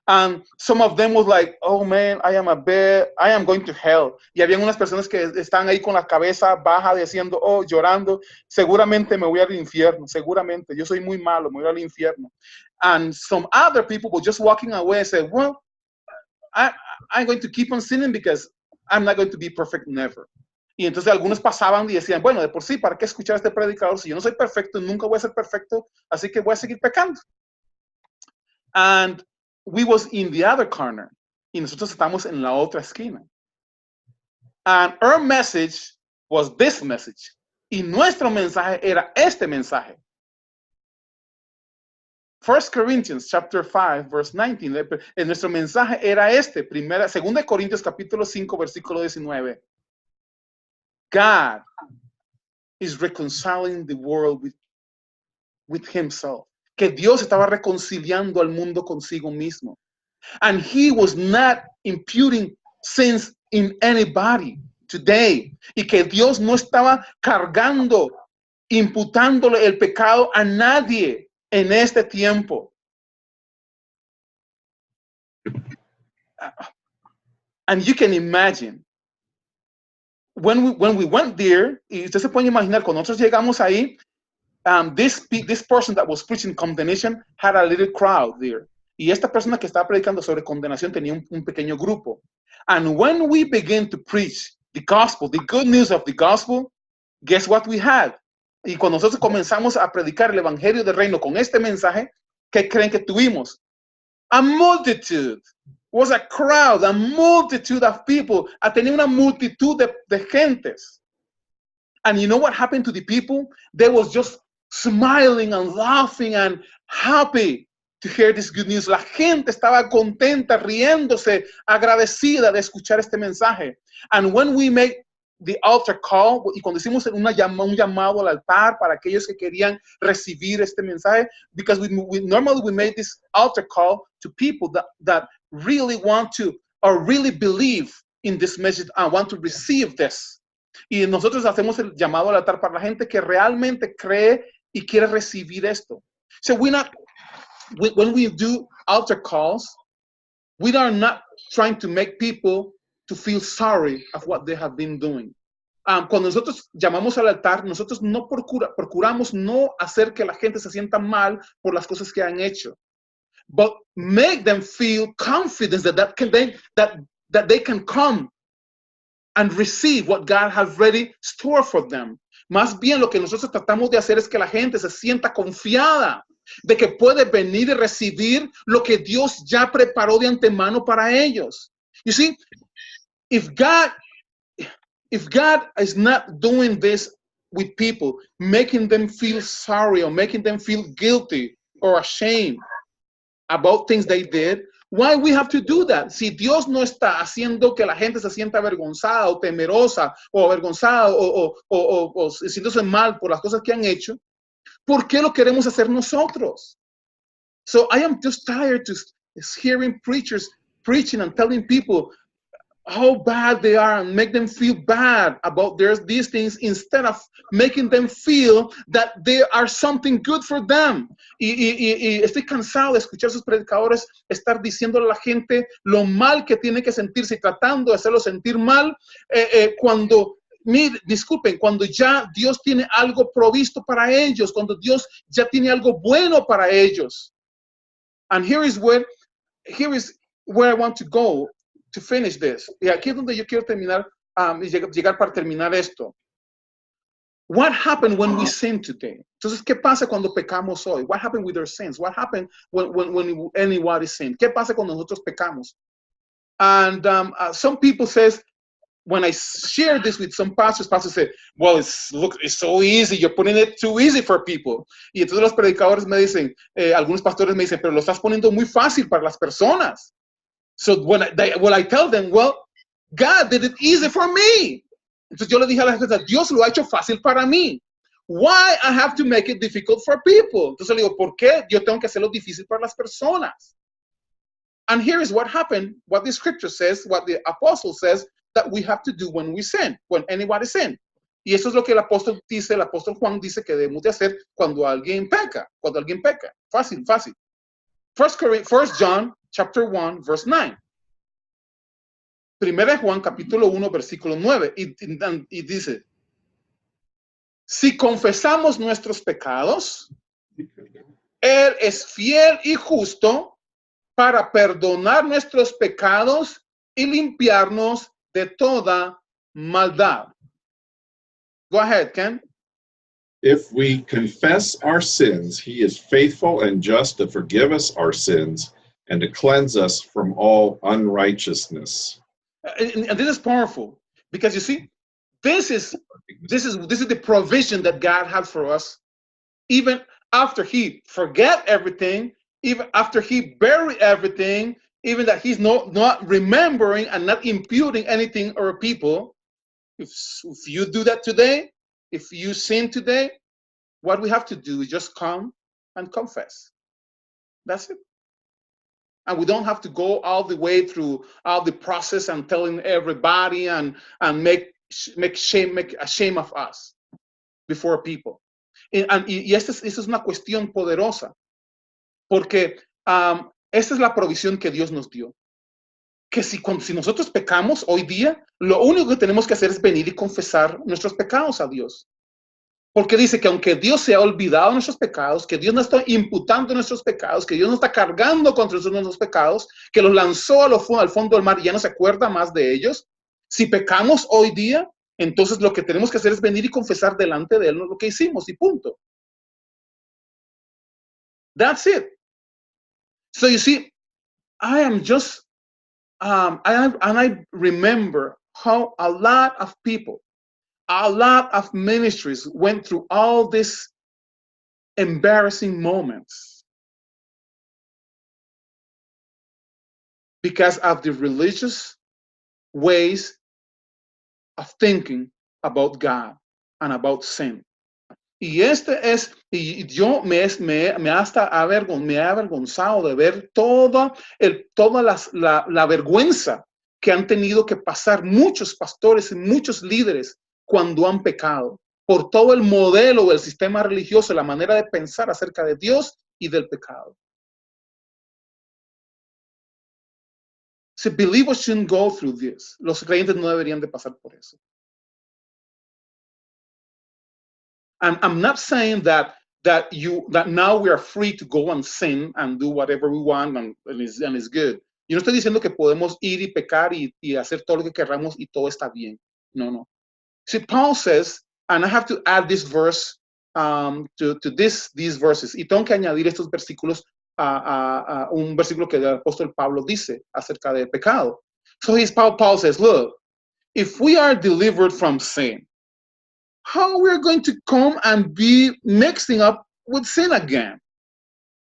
And some of them was like, oh man, I am going to hell. Y habían unas personas que están ahí con la cabeza baja diciendo, oh, llorando, seguramente me voy al infierno, seguramente, yo soy muy malo, me voy al infierno. And some other people were just walking away and said, well, I'm going to keep on sinning because I'm not going to be perfect never. Y entonces algunos pasaban y decían, bueno, de por sí, ¿para qué escuchar a este predicador? Si yo no soy perfecto, nunca voy a ser perfecto, así que voy a seguir pecando. And we was in the other corner. Y nosotros estamos en la otra esquina. And our message was this message. Y nuestro mensaje era este mensaje. 1 Corinthians chapter 5, verse 19. Nuestro mensaje era este. 2 Corintios capítulo 5, versículo 19. God is reconciling the world with himself. Que Dios estaba reconciliando al mundo consigo mismo. And he was not imputing sins in anybody today. Y que Dios no estaba cargando, imputándole el pecado a nadie en este tiempo. And you can imagine, when we went there, y usted se puede imaginar, cuando nosotros llegamos ahí, this person that was preaching condemnation had a little crowd there. Y esta persona que estaba predicando sobre condenación tenía un pequeño grupo. And when we began to preach the gospel, the good news of the gospel, guess what we had? Y cuando nosotros comenzamos a predicar el evangelio del reino con este mensaje, ¿qué creen que tuvimos? A multitude. Was a crowd, a multitude of people. Tenía una multitud de gentes. And you know what happened to the people? They was just smiling and laughing and happy to hear this good news. La gente estaba contenta, riéndose, agradecida de escuchar este mensaje. And when we made the altar call, y cuando hicimos un llamado al altar para aquellos que querían recibir este mensaje, because we normally made this altar call to people that really want to or really believe in this message and want to receive this. Y nosotros hacemos el llamado al altar para la gente que realmente cree y quiere recibir esto. So when we do altar calls, we are not trying to make people to feel sorry of what they have been doing. Cuando nosotros llamamos al altar, nosotros no procuramos no hacer que la gente se sienta mal por las cosas que han hecho, but make them feel confidence that they can come and receive what God has ready stored for them. Más bien lo que nosotros tratamos de hacer es que la gente se sienta confiada de que puede venir y recibir lo que Dios ya preparó de antemano para ellos. You see, if God is not doing this with people, making them feel sorry or making them feel guilty or ashamed about things they did, why we have to do that? Si Dios no está haciendo que la gente se sienta avergonzada o temerosa o avergonzada o sintiéndose mal por las cosas que han hecho, ¿por qué lo queremos hacer nosotros? So I am just tired to hearing preachers preaching and telling people how bad they are and make them feel bad about these things instead of making them feel that they are something good for them. Y estoy cansado de escuchar a sus predicadores estar diciéndole a la gente lo mal que tiene que sentirse y tratando de hacerlo sentir mal cuando, disculpen, cuando ya Dios tiene algo provisto para ellos, cuando Dios ya tiene algo bueno para ellos. And here is where I want to go to finish this. Y aquí es donde yo quiero terminar, llegar para terminar esto. What happened when we sin today? Entonces, ¿qué pasa cuando pecamos hoy? What happened with our sins? What happened when anybody sinned? ¿Qué pasa cuando nosotros pecamos? And some people says, when I share this with some pastors say, well, it's so easy. You're putting it too easy for people. Y entonces los predicadores me dicen, algunos pastores me dicen, pero lo estás poniendo muy fácil para las personas. So when I tell them, well, God did it easy for me. Entonces yo le dije a la gente, Dios lo ha hecho fácil para mí. Why I have to make it difficult for people? Entonces le digo, ¿por qué yo tengo que hacerlo difícil para las personas? And here is what happened, what the scripture says, what the apostle says that we have to do when we sin, when anybody sin. Y eso es lo que el apóstol Juan dice que debemos de hacer cuando alguien peca. Fácil. 1 John chapter 1, verse 9. Primera Juan capítulo 1, versículo 9. Y dice, si confesamos nuestros pecados, Él es fiel y justo para perdonar nuestros pecados y limpiarnos de toda maldad. Go ahead, Ken. If we confess our sins, he is faithful and just to forgive us our sins and to cleanse us from all unrighteousness. And this is powerful because you see, this is the provision that God has for us. Even after he forget everything, even after he bury everything, even that he's not remembering and not imputing anything over people. If you do that today, if you sin today, what we have to do is just come and confess. That's it. And we don't have to go all the way through all the process and telling everybody and make a shame of us before people. Y esta es una cuestión poderosa, porque esta es la provisión que Dios nos dio. Que si nosotros pecamos hoy día, lo único que tenemos que hacer es venir y confesar nuestros pecados a Dios. Porque dice que aunque Dios se ha olvidado nuestros pecados, que Dios no está imputando nuestros pecados, que Dios no está cargando contra nuestros pecados, que los lanzó al fondo del mar y ya no se acuerda más de ellos, si pecamos hoy día, entonces lo que tenemos que hacer es venir y confesar delante de Él lo que hicimos y punto. That's it. So you see, I am just, I remember how a lot of people, a lot of ministries went through all these embarrassing moments because of the religious ways of thinking about God and about sin. Y yo me he avergonzado de ver toda la vergüenza que han tenido que pasar muchos pastores y muchos líderes cuando han pecado, por todo el modelo del sistema religioso, la manera de pensar acerca de Dios y del pecado. So believers shouldn't go through this. Los creyentes no deberían de pasar por eso. And I'm not saying that now we are free to go and sin and do whatever we want and it's good. Yo no estoy diciendo que podemos ir y pecar y hacer todo lo que queramos y todo está bien. No, no. See, Paul says, and I have to add this verse to these verses. Y tengo que añadir estos versículos a un versículo que el apóstol Pablo dice acerca del pecado. So Paul says, look, if we are delivered from sin, how we're going to come and be mixing up with sin again?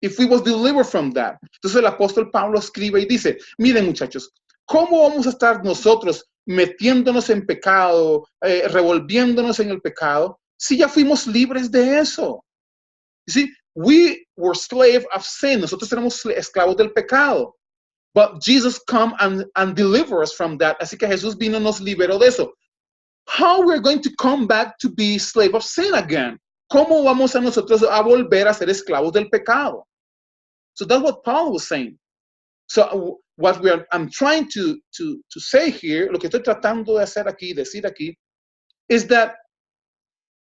If we was delivered from that. Entonces el apóstol Pablo escribe y dice, miren muchachos, ¿cómo vamos a estar nosotros metiéndonos en pecado, revolviéndonos en el pecado, si ya fuimos libres de eso? You see, we were slave of sin. Nosotros éramos esclavos del pecado. But Jesus come and deliver us from that. Así que Jesús vino y nos liberó de eso. How we're going to come back to be slave of sin again? ¿Cómo vamos a nosotros a volver a ser esclavos del pecado? So that's what Paul was saying. So what I'm trying to say here, lo que estoy tratando de hacer aquí, decir aquí, is that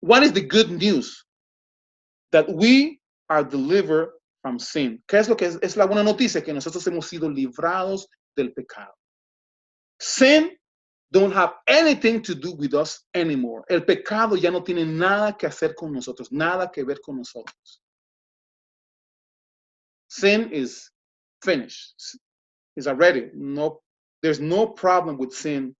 what is the good news? That we are delivered from sin. ¿Qué es lo que es la buena noticia? Que nosotros hemos sido librados del pecado. Sin don't have anything to do with us anymore. El pecado ya no tiene nada que hacer con nosotros, nada que ver con nosotros. Sin is finished. Is already. No, there's no problem with sin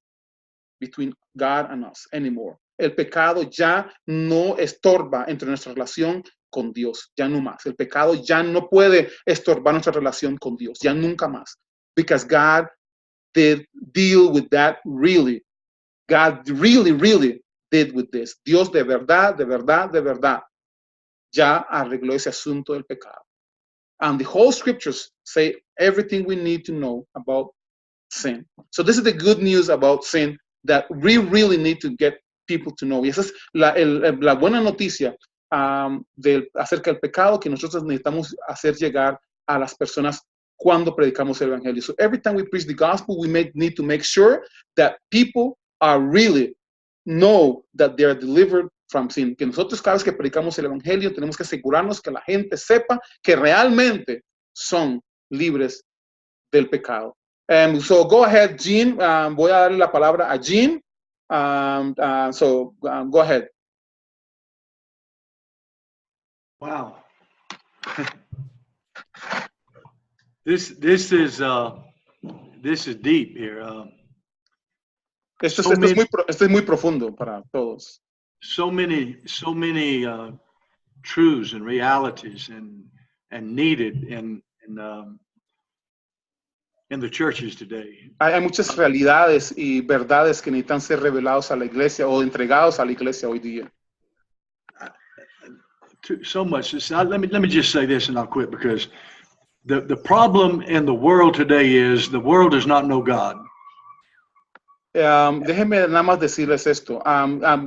between God and us anymore. El pecado ya no estorba entre nuestra relación con Dios, ya no más. El pecado ya no puede estorbar nuestra relación con Dios, ya nunca más. Because God did deal with that really. God really, really did with this. Dios de verdad, de verdad, de verdad, ya arregló ese asunto del pecado. And the whole scriptures say everything we need to know about sin. So this is the good news about sin that we really need to get people to know. Y esa es la buena noticia acerca del pecado que nosotros necesitamos hacer llegar a las personas cuando predicamos el evangelio. So every time we preach the gospel, we need to make sure that people are really know that they are delivered from sin. Que nosotros cada vez que predicamos el evangelio tenemos que asegurarnos que la gente sepa que realmente son libres del pecado. So go ahead, Jean. Voy a darle la palabra a Jean. Go ahead. Wow. This is deep here. Esto es muy profundo para todos. So many truths and realities and needed in the churches today. Hay muchas realidades y verdades que necesitan ser revelados a la iglesia o entregados a la iglesia hoy día. So much. Let me just say this and I'll quit, because the problem in the world today is the world does not know God. Déjenme nada más decirles esto.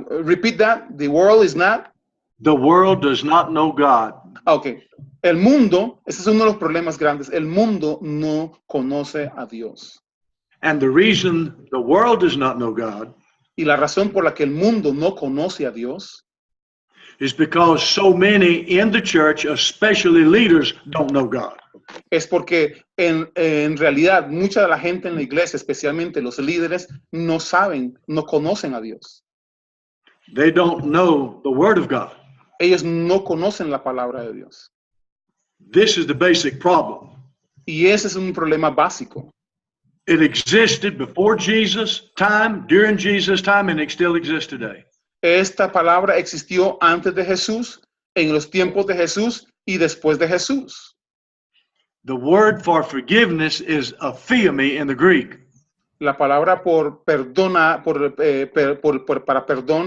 Repeat that. The world is not. The world does not know God. Okay. El mundo, ese es uno de los problemas grandes. El mundo no conoce a Dios. And the reason the world does not know God, y la razón por la que el mundo no conoce a Dios, is because so many in the church, especially leaders, don't know God. Es porque en realidad mucha de la gente en la iglesia, especialmente los líderes, no saben, no conocen a Dios. They don't know the Word of God. Ellos no conocen la palabra de Dios. This is the basic problem. Y ese es un problema básico. It existed before Jesus' time, during Jesus' time, and it still exists today. Esta palabra existió antes de Jesús, en los tiempos de Jesús y después de Jesús. The word for forgiveness is aphiemi in the Greek. La palabra para perdón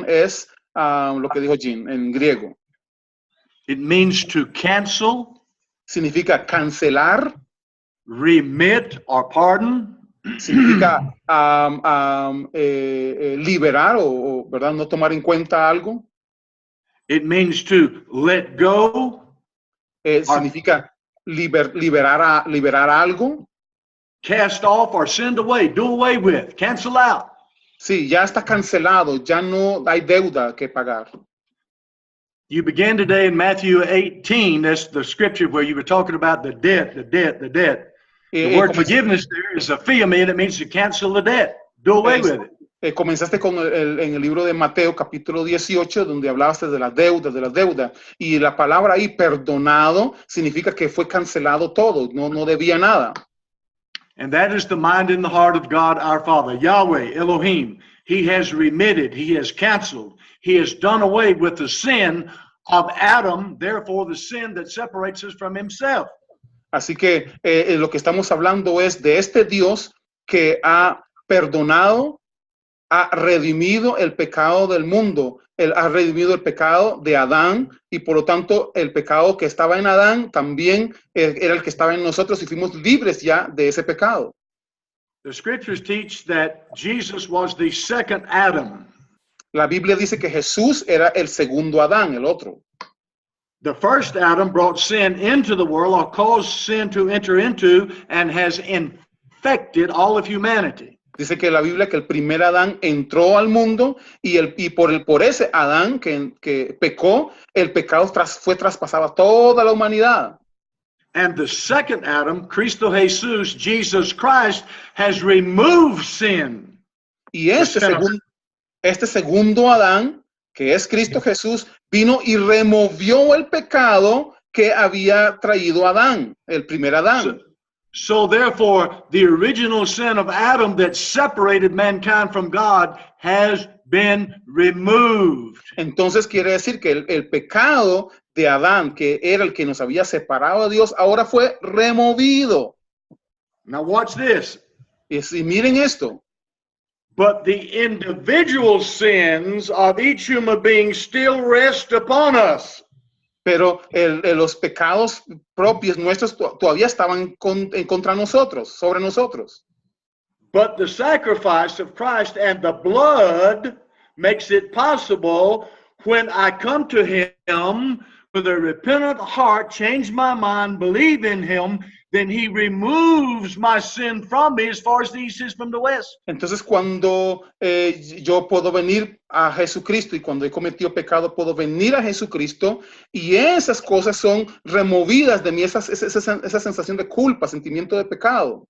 es lo que dijo Jean en griego. It means to cancel. Significa cancelar. Remit or pardon. Significa liberar o ¿verdad? No tomar en cuenta algo. It means to let go. Significa liberar algo. Cast off or send away, do away with, cancel out. Sí, ya está cancelado, ya no hay deuda que pagar. You began today in Matthew 18, that's the scripture where you were talking about the debt. The word forgiveness there is a aphiemi, and it means to cancel the debt, do away with it. Comenzaste con en el libro de Mateo, capítulo 18, donde hablaste de la deuda, y la palabra ahí, perdonado, significa que fue cancelado todo, no debía nada. And that is the mind and the heart of God our Father, Yahweh, Elohim. He has remitted, He has canceled, He has done away with the sin of Adam, therefore the sin that separates us from Himself. Así que lo que estamos hablando es de este Dios que ha perdonado, ha redimido el pecado del mundo, Él ha redimido el pecado de Adán, y por lo tanto el pecado que estaba en Adán también era el que estaba en nosotros, y fuimos libres ya de ese pecado. The scriptures teach that Jesus was the second Adam. La Biblia dice que Jesús era el segundo Adán, el otro. The first Adam brought sin into the world, or caused sin to enter into, and has infected all of humanity. Dice que la Biblia que el primer Adán entró al mundo, y por ese Adán que pecó, el pecado fue traspasado a toda la humanidad. And the second Adam, Cristo Jesus, Jesus Christ, has removed sin. Y este segundo Adán, que es Cristo Jesús, vino y removió el pecado que había traído Adán, el primer Adán. So therefore, the original sin of Adam that separated mankind from God has been removed. Entonces quiere decir que el pecado de Adán, que era el que nos había separado de Dios, ahora fue removido. Now watch this. Y miren esto. But the individual sins of each human being still rest upon us. Pero los pecados propios nuestros todavía estaban contra nosotros, sobre nosotros. But the sacrifice of Christ and the blood makes it possible when I come to Him with a repentant heart, change my mind, believe in Him, then He removes my sin from me as far as the east is from the west. Entonces cuando yo puedo venir a Jesucristo, y cuando he cometido pecado puedo venir a Jesucristo, y esas cosas son removidas de mí, esa sensación de culpa, sentimiento de pecado.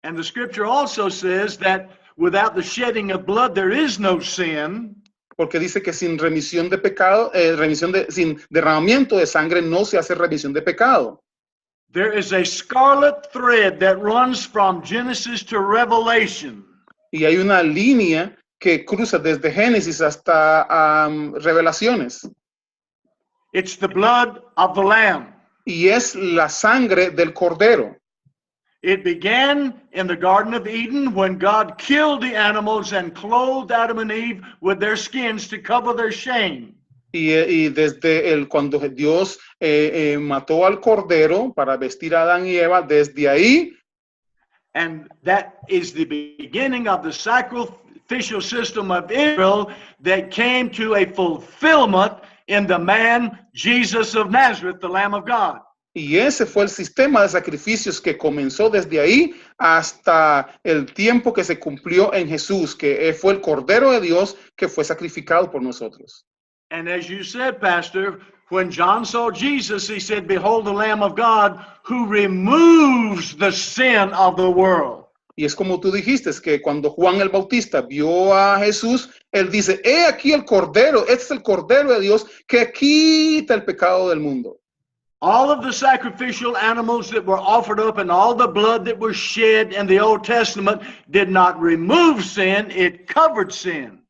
And the scripture also says that without the shedding of blood there is no sin. Porque dice que sin remisión de pecado, sin derramamiento de sangre no se hace remisión de pecado. There is a scarlet thread that runs from Genesis to Revelation. Y hay una línea que cruza desde Génesis hasta Revelaciones. It's the blood of the Lamb. Y es la sangre del Cordero. It began in the Garden of Eden when God killed the animals and clothed Adam and Eve with their skins to cover their shame. Y desde cuando Dios mató al Cordero para vestir a Adán y Eva, desde ahí. And that is the beginning of the sacrificial system of Israel that came to a fulfillment in the man Jesus of Nazareth, the Lamb of God. Y ese fue el sistema de sacrificios que comenzó desde ahí hasta el tiempo que se cumplió en Jesús, que fue el Cordero de Dios que fue sacrificado por nosotros. And as you said, Pastor, when John saw Jesus, he said, "Behold the Lamb of God who removes the sin of the world." Y es como tú dijiste, es que cuando Juan el Bautista vio a Jesús, él dice, he aquí el Cordero, este es el Cordero de Dios que quita el pecado del mundo. All of the sacrificial animals that were offered up and all the blood that was shed in the Old Testament did not remove sin, it covered sin.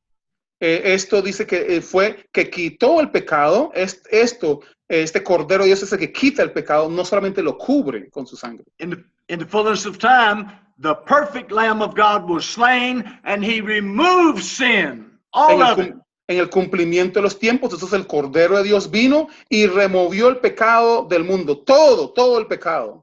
Esto dice que fue que quitó el pecado. Este Cordero de Dios es el que quita el pecado, no solamente lo cubre con su sangre. In the fullness of time, the perfect Lamb of God was slain and He removed sin, all of it. En el cumplimiento de los tiempos, entonces el Cordero de Dios vino y removió el pecado del mundo, todo el pecado.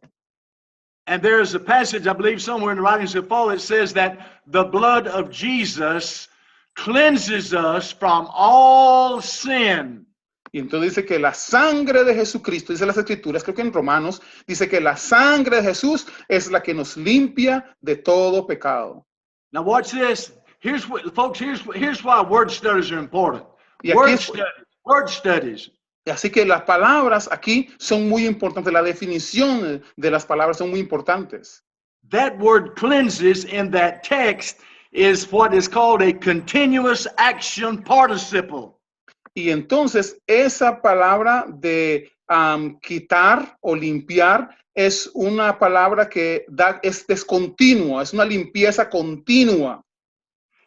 And there is a passage, I believe, somewhere in the writings of Paul, it says that the blood of Jesus cleanses us from all sin. Y entonces dice que la sangre de Jesucristo, dice las Escrituras, creo que en Romanos, dice que la sangre de Jesús es la que nos limpia de todo pecado. Now watch this. Here's why word studies are important. Word studies. Así que las palabras aquí son muy importantes. La definición de las palabras son muy importantes. that word cleanses in that text is what is called a continuous action participle. Y entonces esa palabra de quitar o limpiar es una palabra que es descontinua, es una limpieza continua.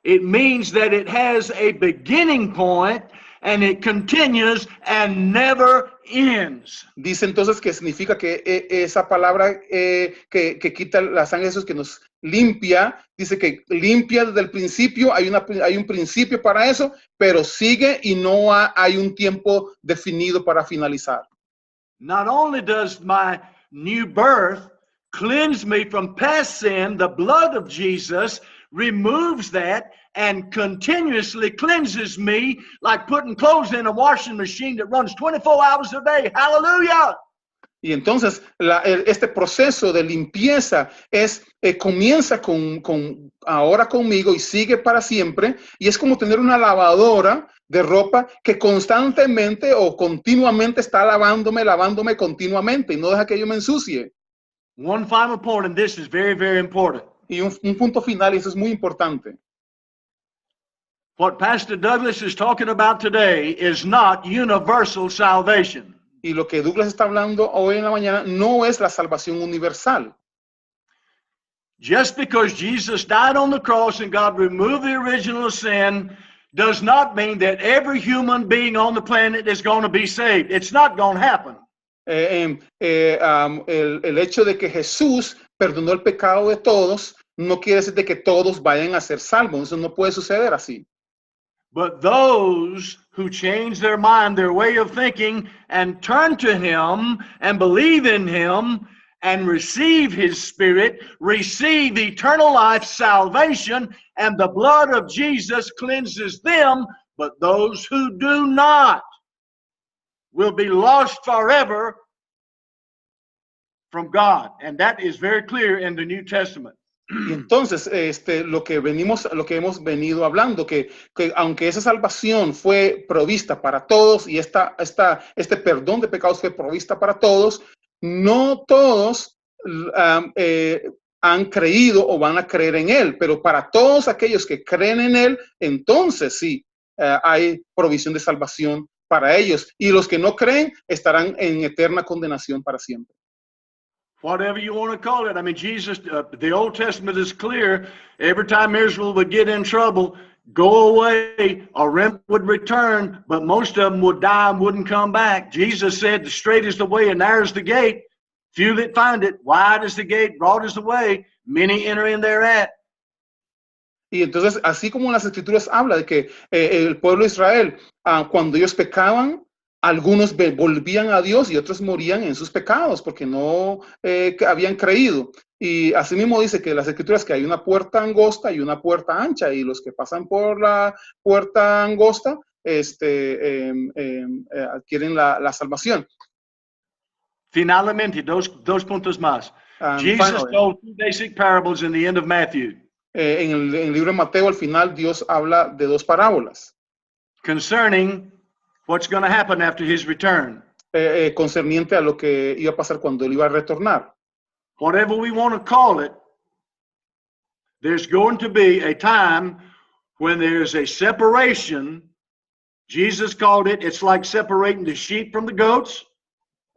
It means that it has a beginning point and it continues and never ends. Dice entonces que significa que esa palabra que quita la sangre de Jesús, que nos limpia, dice que limpia desde el principio, hay un principio para eso, pero sigue y no hay un tiempo definido para finalizar. Not only does my new birth cleanse me from past sin, the blood of Jesus removes that and continuously cleanses me like putting clothes in a washing machine that runs 24 hours a day. Hallelujah! Y entonces este proceso de limpieza comienza ahora conmigo y sigue para siempre, y es como tener una lavadora de ropa que constantemente o continuamente está lavándome continuamente y no deja que yo me ensucie. One final point, and this is very, very important. Y un punto final, y eso es muy importante. What Pastor Douglas is talking about today is not universal salvation. Y lo que Douglas está hablando hoy en la mañana no es la salvación universal. Just because Jesus died on the cross and God removed the original sin does not mean that every human being on the planet is going to be saved. It's not going to happen. El hecho de que Jesús perdonó el pecado de todos no quiere decir de que todos vayan a ser salvos. Eso no puede suceder así. But those who change their mind, their way of thinking, and turn to Him and believe in Him and receive His Spirit, receive eternal life, salvation, and the blood of Jesus cleanses them. But those who do not will be lost forever from God. And that is very clear in the New Testament. Y entonces, lo que hemos venido hablando, que aunque esa salvación fue provista para todos y este perdón de pecados fue provista para todos, no todos han creído o van a creer en él, pero para todos aquellos que creen en él, entonces sí, hay provisión de salvación para ellos, y los que no creen estarán en eterna condenación para siempre. Whatever you want to call it. I mean, Jesus, the Old Testament is clear. Every time Israel would get in trouble, go away, a remnant would return, but most of them would die and wouldn't come back. Jesus said, the straight is the way and narrow is the gate. Few that find it, wide is the gate, broad is the way, many enter in thereat. Y entonces, así como las Escrituras habla de que el pueblo de Israel, cuando ellos pecaban, algunos volvían a Dios y otros morían en sus pecados porque no habían creído. Y así mismo dice que las Escrituras que hay una puerta angosta y una puerta ancha, y los que pasan por la puerta angosta adquieren la salvación. Finalmente, dos puntos más. Jesus told two basic parables in the end of Matthew. En el libro de Mateo, al final, Dios habla de dos parábolas. Concerning what's going to happen after his return. Concerniente a lo que iba a pasar cuando él iba a retornar. Whatever we want to call it, there's going to be a time when there's a separation. Jesus called it, it's like separating the sheep from the goats.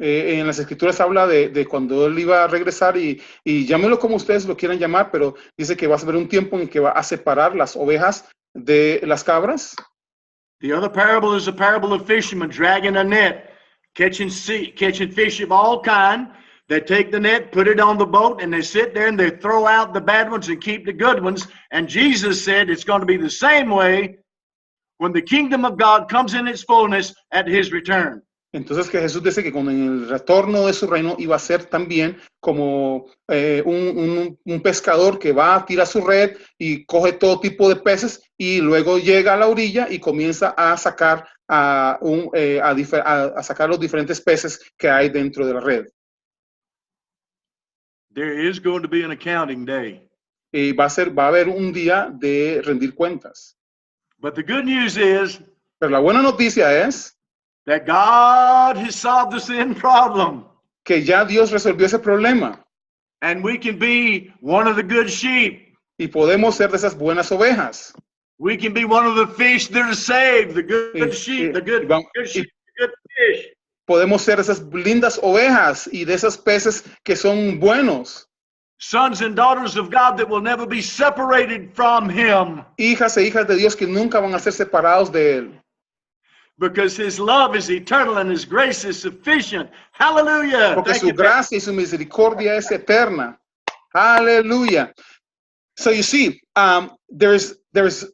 En las Escrituras habla de cuando él iba a regresar y llámenlo como ustedes lo quieran llamar, pero dice que va a haber un tiempo en que va a separar las ovejas de las cabras. The other parable is a parable of fishermen dragging a net, catching fish of all kind. They take the net, put it on the boat, and they sit there and they throw out the bad ones and keep the good ones. And Jesus said it's going to be the same way when the kingdom of God comes in its fullness at his return. Entonces que Jesús dice que cuando en el retorno de su reino iba a ser también como un pescador que va a tirar su red y coge todo tipo de peces y luego llega a la orilla y comienza a sacar a sacar los diferentes peces que hay dentro de la red. There is going to be an accounting day. Y va a haber un día de rendir cuentas. But the good news is Pero la buena noticia es that God has solved the sin problem. Que ya Dios resolvió ese problema. And we can be one of the good sheep. Y podemos ser de esas buenas ovejas. We can be one of the fish that are saved, the good Y- sheep, the y good sheep, the good fish. podemos ser de esas lindas ovejas y de esos peces que son buenos. Sons and daughters of God that will never be separated from Him. Hijas e hijas de Dios que nunca van a ser separados de Él. Because His love is eternal and His grace is sufficient. Hallelujah. Porque Thank su you, gracia y su misericordia es eterna. Hallelujah. So you see, there's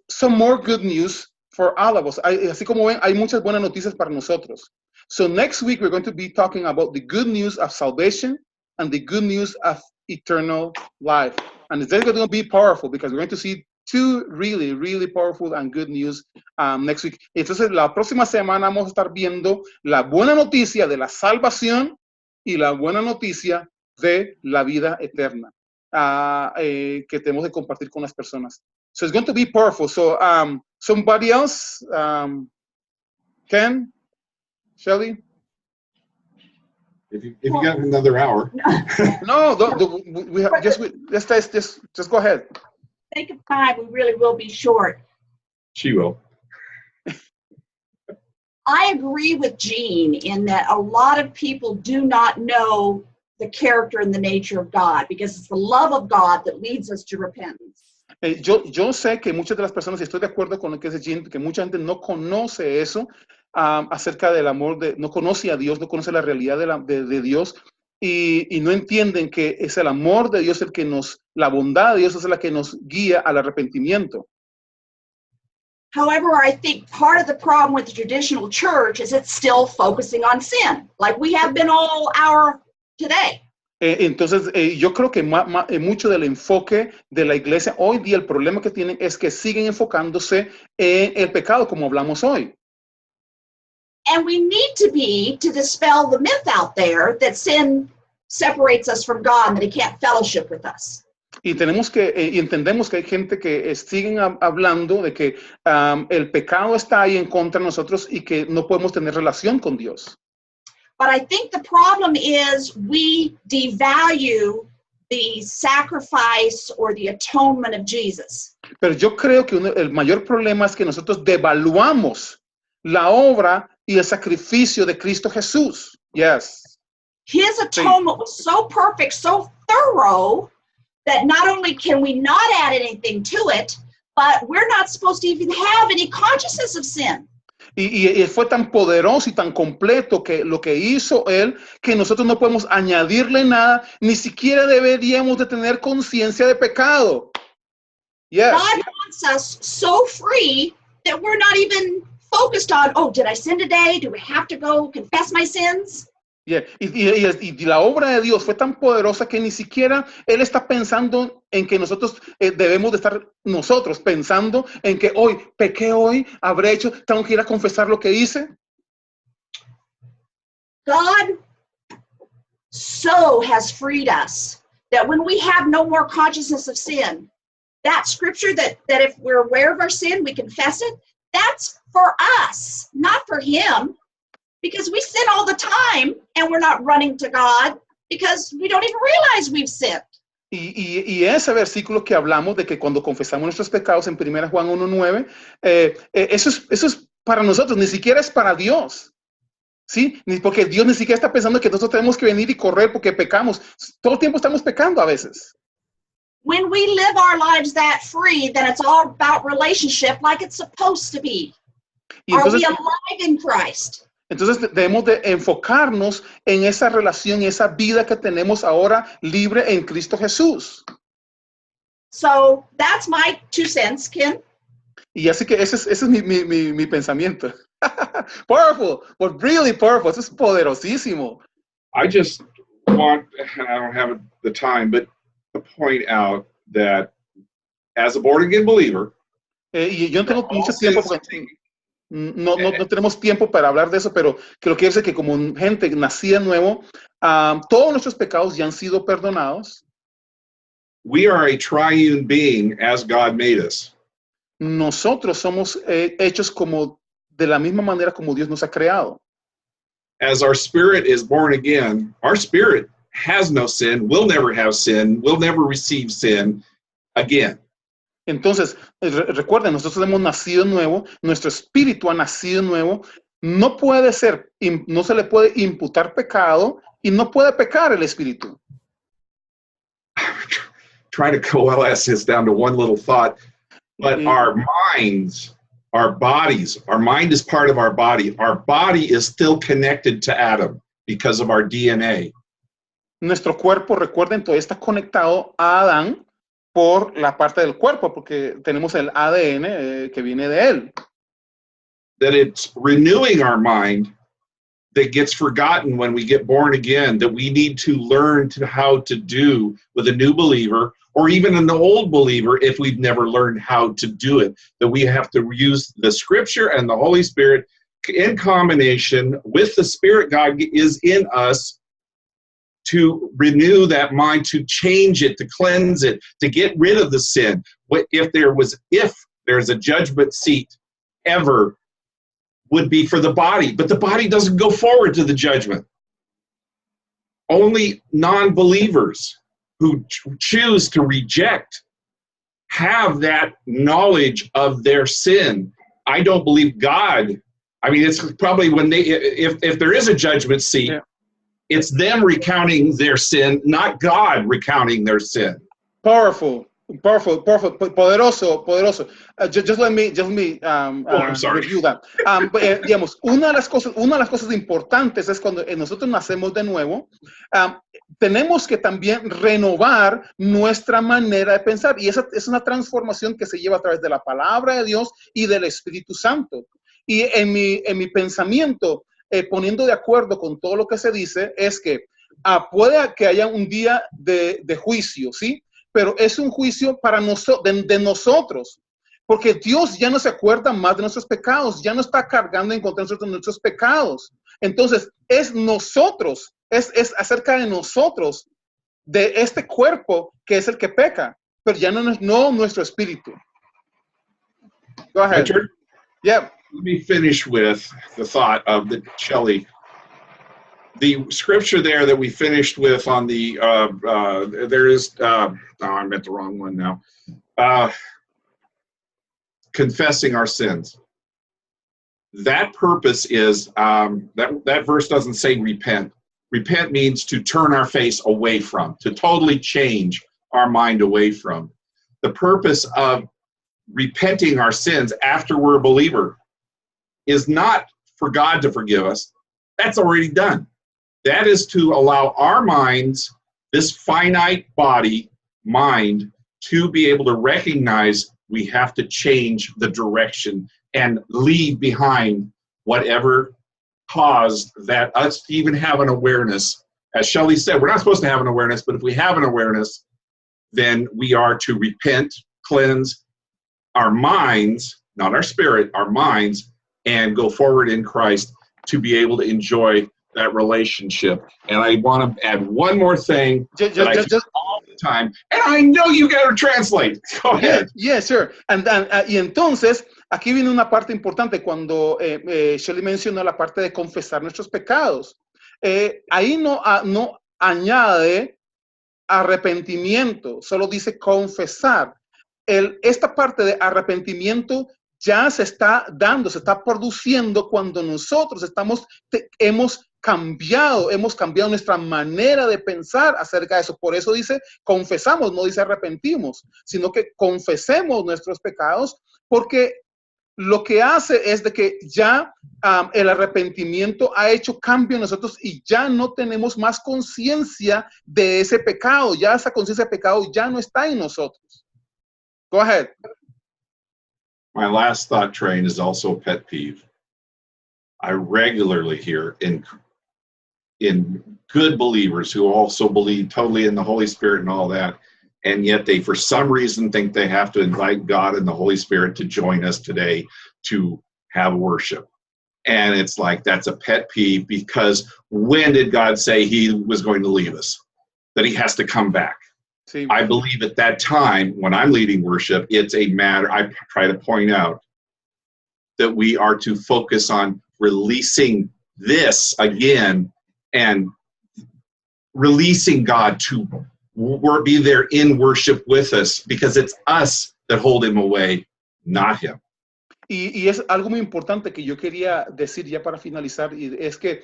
some more good news for all of us. Así como ven, hay muchas buenas noticias para nosotros. So next week, we're going to be talking about the good news of salvation and the good news of eternal life. And it's going to be powerful because we're going to see two really, really powerful and good news next week. Entonces, la próxima semana vamos a estar viendo la buena noticia de la salvación y la buena noticia de la vida eterna que tenemos que compartir con las personas. So it's going to be powerful. So somebody else, Ken, Shelly? If you got another hour. No, just go ahead. Think of time, we really will be short. She will. I agree with Jean in that a lot of people do not know the character and the nature of God because it's the love of God that leads us to repentance. Yo sé que muchas de las personas, y estoy de acuerdo con lo que dice Jean, que mucha gente no conoce eso acerca del amor, no conoce a Dios, no conoce la realidad de Dios y no entienden que es el amor de Dios la bondad de Dios es la que nos guía al arrepentimiento. However, I think part of the problem with the traditional church is it's still focusing on sin, like we have been all our today. Entonces, yo creo que mucho del enfoque de la iglesia hoy día, el problema que tienen es que siguen enfocándose en el pecado, como hablamos hoy. And we need to dispel the myth out there that sin separates us from God and that He can't fellowship with us. Y entendemos que hay gente que siguen hablando de que el pecado está ahí en contra de nosotros y que no podemos tener relación con Dios. But I think the problem is we devalue the sacrifice or the atonement of Jesus. Pero yo creo que el mayor problema es que nosotros devaluamos la obra y el sacrificio de Cristo Jesús. Yes. His atonement was so perfect, so thorough, that not only can we not add anything to it, but we're not supposed to even have any consciousness of sin. Y fue tan poderoso y tan completo que lo que hizo Él, que nosotros no podemos añadirle nada, ni siquiera deberíamos de tener conciencia de pecado. Yes. God wants us so free that we're not even focused on, oh, did I sin today? Do we have to go confess my sins? Yeah. Y la obra de Dios fue tan poderosa que ni siquiera Él está pensando en que nosotros debemos de estar pensando en que hoy, pequé hoy, habré hecho, tengo que ir a confesar lo que hice. God so has freed us that when we have no more consciousness of sin, that scripture that if we're aware of our sin, we confess it, that's for us, not for Him. Because we sin all the time and we're not running to God because we don't even realize we've sinned. Y ese versículo que hablamos de que cuando confesamos nuestros pecados en 1 Juan 1:9, eso es para nosotros, ni siquiera es para Dios. ¿Sí? Porque Dios ni siquiera está pensando que nosotros tenemos que venir y correr porque pecamos. Todo el tiempo estamos pecando a veces. When we live our lives that free, then it's all about relationship like it's supposed to be. Are we alive in Christ? Entonces debemos de enfocarnos en esa relación, esa vida que tenemos ahora libre en Cristo Jesús. So that's my 2 cents, Ken. Y así que ese es mi pensamiento. Powerful, but really powerful. Eso es poderosísimo. I just want, I don't have the time, but to point out that as a born again believer, y yo no tengo mucho tiempo porque no tenemos tiempo para hablar de eso, pero que lo que quiero decir es que como gente nacida de nuevo, todos nuestros pecados ya han sido perdonados. We are a triune being as God made us. Nosotros somos hechos como de la misma manera como Dios nos ha creado. As our spirit is born again, our spirit has no sin, will never have sin, will never receive sin again. Entonces, recuerden, nosotros hemos nacido nuevo, nuestro espíritu ha nacido nuevo, no puede ser, no se le puede imputar pecado y no puede pecar el espíritu. Trying to coalesce this down to one little thought, but our minds, our bodies, our mind is part of our body. Our body is still connected to Adam because of our DNA. Nuestro cuerpo, recuerden, todavía está conectado a Adán por la parte del cuerpo, porque tenemos el ADN que viene de él. That it's renewing our mind that gets forgotten when we get born again, that we need to learn how to do with a new believer, or even an old believer if we've never learned how to do it, that we have to use the Scripture and the Holy Spirit in combination with the Spirit God is in us to renew that mind, to change it, to cleanse it, to get rid of the sin. If there's a judgment seat ever, would be for the body, but the body doesn't go forward to the judgment. Only non-believers who choose to reject have that knowledge of their sin. I don't believe God. I mean, it's probably when if there is a judgment seat, it's them recounting their sin, not God recounting their sin. Powerful, poderoso. Just let me review that. Digamos, una de las cosas importantes es cuando nosotros nacemos de nuevo, tenemos que también renovar nuestra manera de pensar, y esa es una transformación que se lleva a través de la palabra de Dios y del Espíritu Santo. Y en mi pensamiento, poniendo de acuerdo con todo lo que se dice, es que puede que haya un día de juicio, ¿sí? Pero es un juicio para de nosotros, porque Dios ya no se acuerda más de nuestros pecados, ya no está cargando en contra de nuestros pecados. Entonces, es nosotros, es acerca de nosotros, de este cuerpo que es el que peca, pero ya no nuestro espíritu. Go ahead. Richard? Yeah. Let me finish with the thought of Shelley. The scripture there that we finished with on the, there is, I meant the wrong one now. Confessing our sins. That purpose is, that verse doesn't say repent. Repent means to turn our face away from, to totally change our mind away from. The purpose of repenting our sins after we're a believer is not for God to forgive us. That's already done. That is to allow our minds, this finite body, mind, to be able to recognize we have to change the direction and leave behind whatever caused that us to even have an awareness. As Shelley said, we're not supposed to have an awareness, but if we have an awareness, then we are to repent, cleanse our minds, not our spirit, our minds, and go forward in Christ to be able to enjoy that relationship. And I want to add one more thing that I do all the time, and I know you got to translate. Go ahead. Yeah, sure. Y entonces, aquí viene una parte importante cuando Shelley menciona la parte de confesar nuestros pecados. Ahí no añade arrepentimiento, solo dice confesar. Esta parte de arrepentimiento ya se está dando, se está produciendo cuando nosotros hemos cambiado nuestra manera de pensar acerca de eso. Por eso dice confesamos, no dice arrepentimos, sino que confesemos nuestros pecados, porque lo que hace es de que ya el arrepentimiento ha hecho cambio en nosotros y ya no tenemos más conciencia de ese pecado, ya esa conciencia de pecado ya no está en nosotros. Go ahead. My last thought train is also a pet peeve. I regularly hear in good believers who also believe totally in the Holy Spirit and all that, and yet they, for some reason, think they have to invite God and the Holy Spirit to join us today to have worship. And it's like, that's a pet peeve, because when did God say he was going to leave us? That he has to come back? Sí. I believe at that time, when I'm leading worship, it's a matter, I try to point out that we are to focus on releasing this again and releasing God to be there in worship with us, because it's us that hold him away, not him. Y es algo muy importante que yo quería decir ya para finalizar, y es que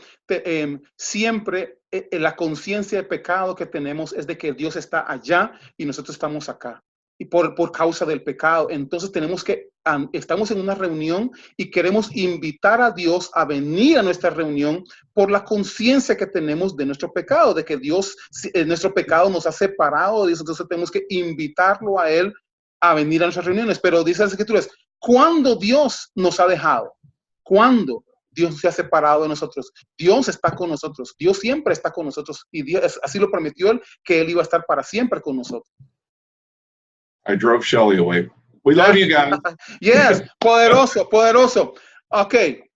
siempre la conciencia de pecado que tenemos es de que Dios está allá y nosotros estamos acá. Y por causa del pecado. Entonces estamos en una reunión y queremos invitar a Dios a venir a nuestra reunión por la conciencia que tenemos de nuestro pecado, de que Dios, nuestro pecado nos ha separado de Dios, entonces tenemos que invitarlo a Él a venir a nuestras reuniones. Pero dice las Escrituras, ¿cuándo Dios nos ha dejado? ¿Cuándo Dios se ha separado de nosotros? Dios está con nosotros. Dios siempre está con nosotros. Y Dios, así lo prometió Él, que Él iba a estar para siempre con nosotros. I drove Shelly away. We love you guys. Yes, poderoso, poderoso. Okay,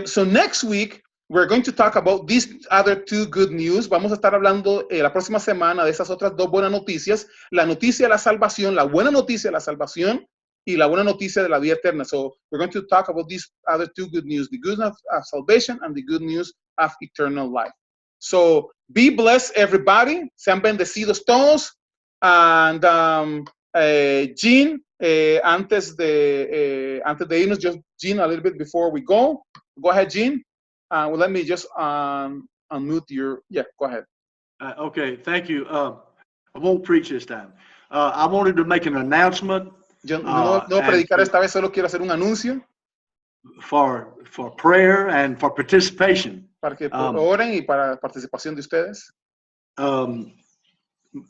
so next week, we're going to talk about these other two good news. Vamos a estar hablando la próxima semana de esas otras dos buenas noticias. La noticia de la salvación, la buena noticia de la salvación y la buena noticia de la vida eterna. So we're going to talk about these other two good news, the good news of salvation and the good news of eternal life. So be blessed, everybody. Sean bendecidos todos. And Jean, antes de irnos, just Jean, a little bit before we go ahead, Jean. Well, let me just unmute your, yeah, go ahead. Okay, thank you. I won't preach this time. I wanted to make an announcement. Yo no predicar esta vez, solo quiero hacer un anuncio. For prayer and for participation. Para que oren y para participación de ustedes.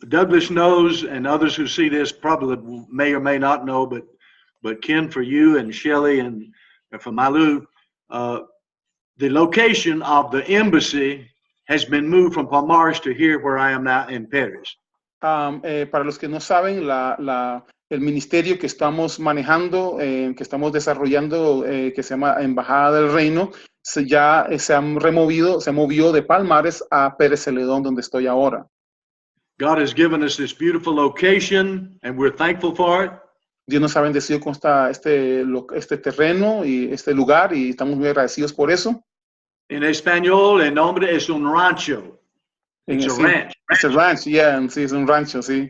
Douglas knows, and others who see this probably may or may not know, but Ken, for you and Shelley and for Malu, the location of the embassy has been moved from Palmares to here where I am now in Paris. Para los que no saben, el ministerio que estamos manejando, que estamos desarrollando, que se llama Embajada del Reino, se movió de Palmares a Pérez Celedón, donde estoy ahora. God has given us this beautiful location, and we're thankful for it. Dios nos ha bendecido con este terreno y este lugar, y estamos muy agradecidos por eso. En español, el nombre es un rancho. It's a ranch. It's a ranch, yeah, sí, es un rancho, sí.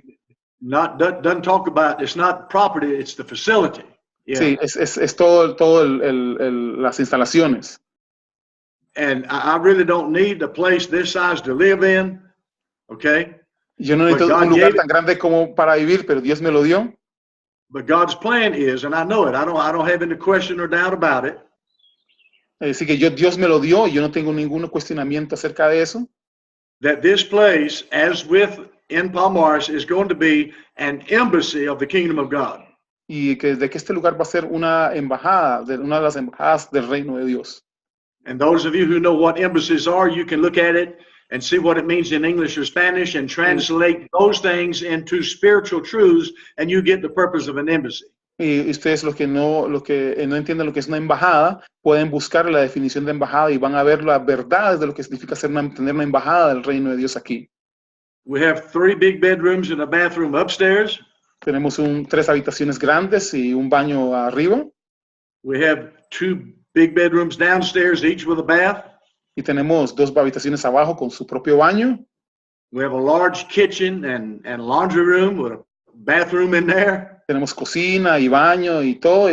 Doesn't talk about, it's not property, it's the facility. Yeah. Sí, es todo las instalaciones. And I really don't need a place this size to live in, okay? Yo no necesito un lugar tan grande como para vivir, pero Dios me lo dio. But God's plan is, and I know it, I don't have any question or doubt about it. Así que Dios me lo dio y yo no tengo ningún cuestionamiento acerca de eso. That this place, as with in Palmares, is going to be an embassy of the kingdom of God. Y que este lugar va a ser una de las embajadas del reino de Dios. And those of you who know what embassies are, you can look at it and see what it means in English or Spanish and translate those things into spiritual truths, and you get the purpose of an embassy. Y ustedes los que no entienden lo que es una embajada, pueden buscar la definición de embajada y van a ver las verdades de lo que significa tener una embajada del reino de Dios aquí. We have 3 big bedrooms and a bathroom upstairs. Tenemos 3 habitaciones grandes y un baño arriba. We have 2 big bedrooms downstairs, each with a bath. Y tenemos 2 habitaciones abajo con su propio baño. We have a large kitchen and laundry room with a bathroom in there. Tenemos cocina y baño y todo.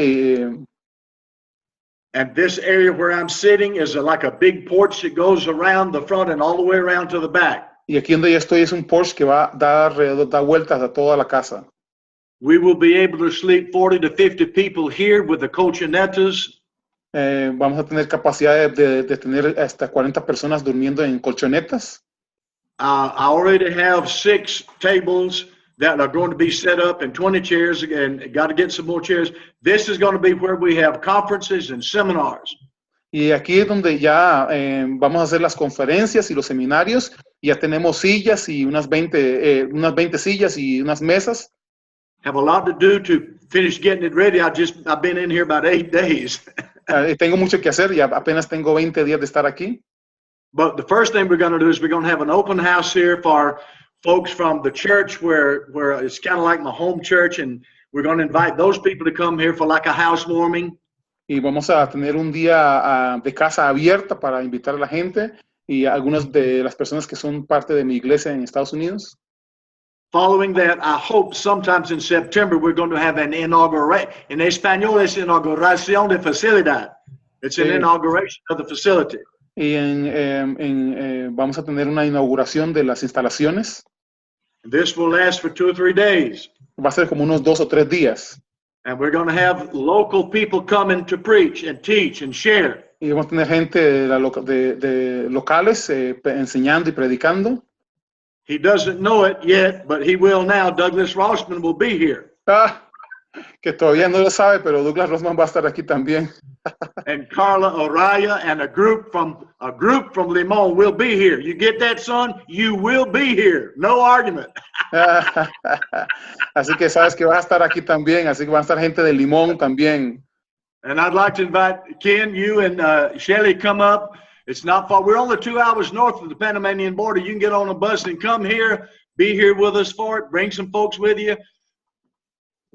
And this area where I'm sitting is like a big porch that goes around the front and all the way around to the back. Y aquí donde yo estoy es un porche que va a dar vueltas a toda la casa. We will be able to sleep 40 to 50 people here with the colchonetas. Vamos a tener capacidad de tener hasta 40 personas durmiendo en colchonetas. I already have 6 tables that are going to be set up and 20 chairs, and got to get some more chairs. This is going to be where we have conferences and seminars. Y aquí es donde ya vamos a hacer las conferencias y los seminarios. Ya tenemos sillas y unas 20 sillas y unas mesas. Have a lot to do to finish getting it ready. I've been in here about 8 days. Tengo mucho que hacer y apenas tengo 20 días de estar aquí. But the first thing we're going to do is we're going to have an open house here for folks from the church where it's kind of like my home church, and we're going to invite those people to come here for like a housewarming. Y vamos a tener un día de casa abierta para invitar a la gente y algunas de las personas que son parte de mi iglesia en Estados Unidos. Following that, I hope sometimes in September we're going to have an inauguration. In español es inauguración de facilidad. It's an Sí. inauguration of the facility. Y vamos a tener una inauguración de las instalaciones. This will last for 2 or 3 days. Va a ser como unos 2 o 3 días. And we're going to have local people coming to preach and teach and share. Y vamos a tener gente de locales enseñando y predicando. He doesn't know it yet, but he will now. Douglas Rossman will be here. Que todavía no lo sabe, pero Douglas Rossman va a estar aquí también. And Carla Araya and a group from Limon will be here. You get that, son? You will be here. No argument. Así que sabes que vas a estar aquí también, así que va a estar gente de Limón también. And I'd like to invite Ken, you and Shelly come up. It's not far. We're only 2 hours north of the Panamanian border. You can get on a bus and come here, be here with us for it, bring some folks with you.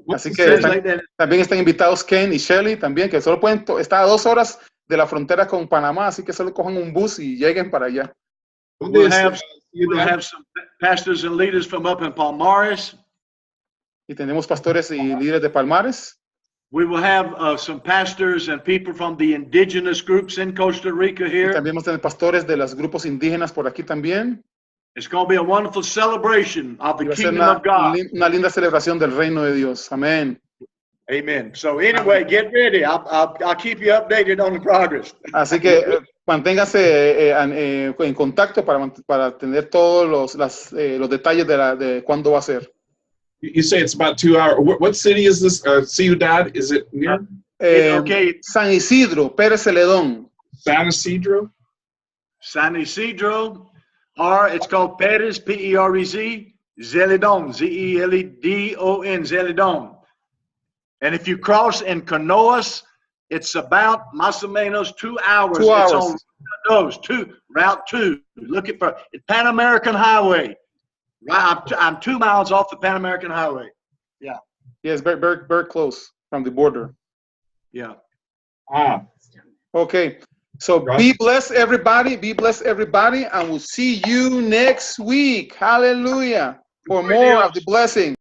Así que también están invitados Ken y Shelly también, que solo pueden estar a 2 horas de la frontera con Panamá, así que solo cojan un bus y lleguen para allá. We'll have some pastors and leaders from up in Palmares. Y tenemos pastores y líderes de Palmares. We will have some pastors and people from the indigenous groups in Costa Rica Y here. también vamos a tener pastores de los grupos indígenas por aquí también. It's going to be a wonderful celebration of Y the va a ser kingdom of God. una linda celebración del reino de Dios. Amén. Amen. So anyway, get ready. I'll keep you updated on the progress. Así que manténgase en contacto para tener todos los detalles de cuándo va a ser. You say it's about 2 hours. What city is this? Ciudad? Is it near? Okay. San Isidro, Pérez Celedón. San Isidro? San Isidro, or it's called Perez, P-E-R-E-Z, Zeledon, Z-E-L-E-D-O-N, Zeledon. And if you cross in Canoas, it's about más o menos 2 hours. 2 hours. It's on Route 2. Looking for Pan American Highway. I'm 2 miles off the Pan American Highway. Yeah. Yes, very close from the border. Yeah. Okay. So be blessed, everybody. Be blessed, everybody. And we'll see you next week. Hallelujah. For more of the blessing.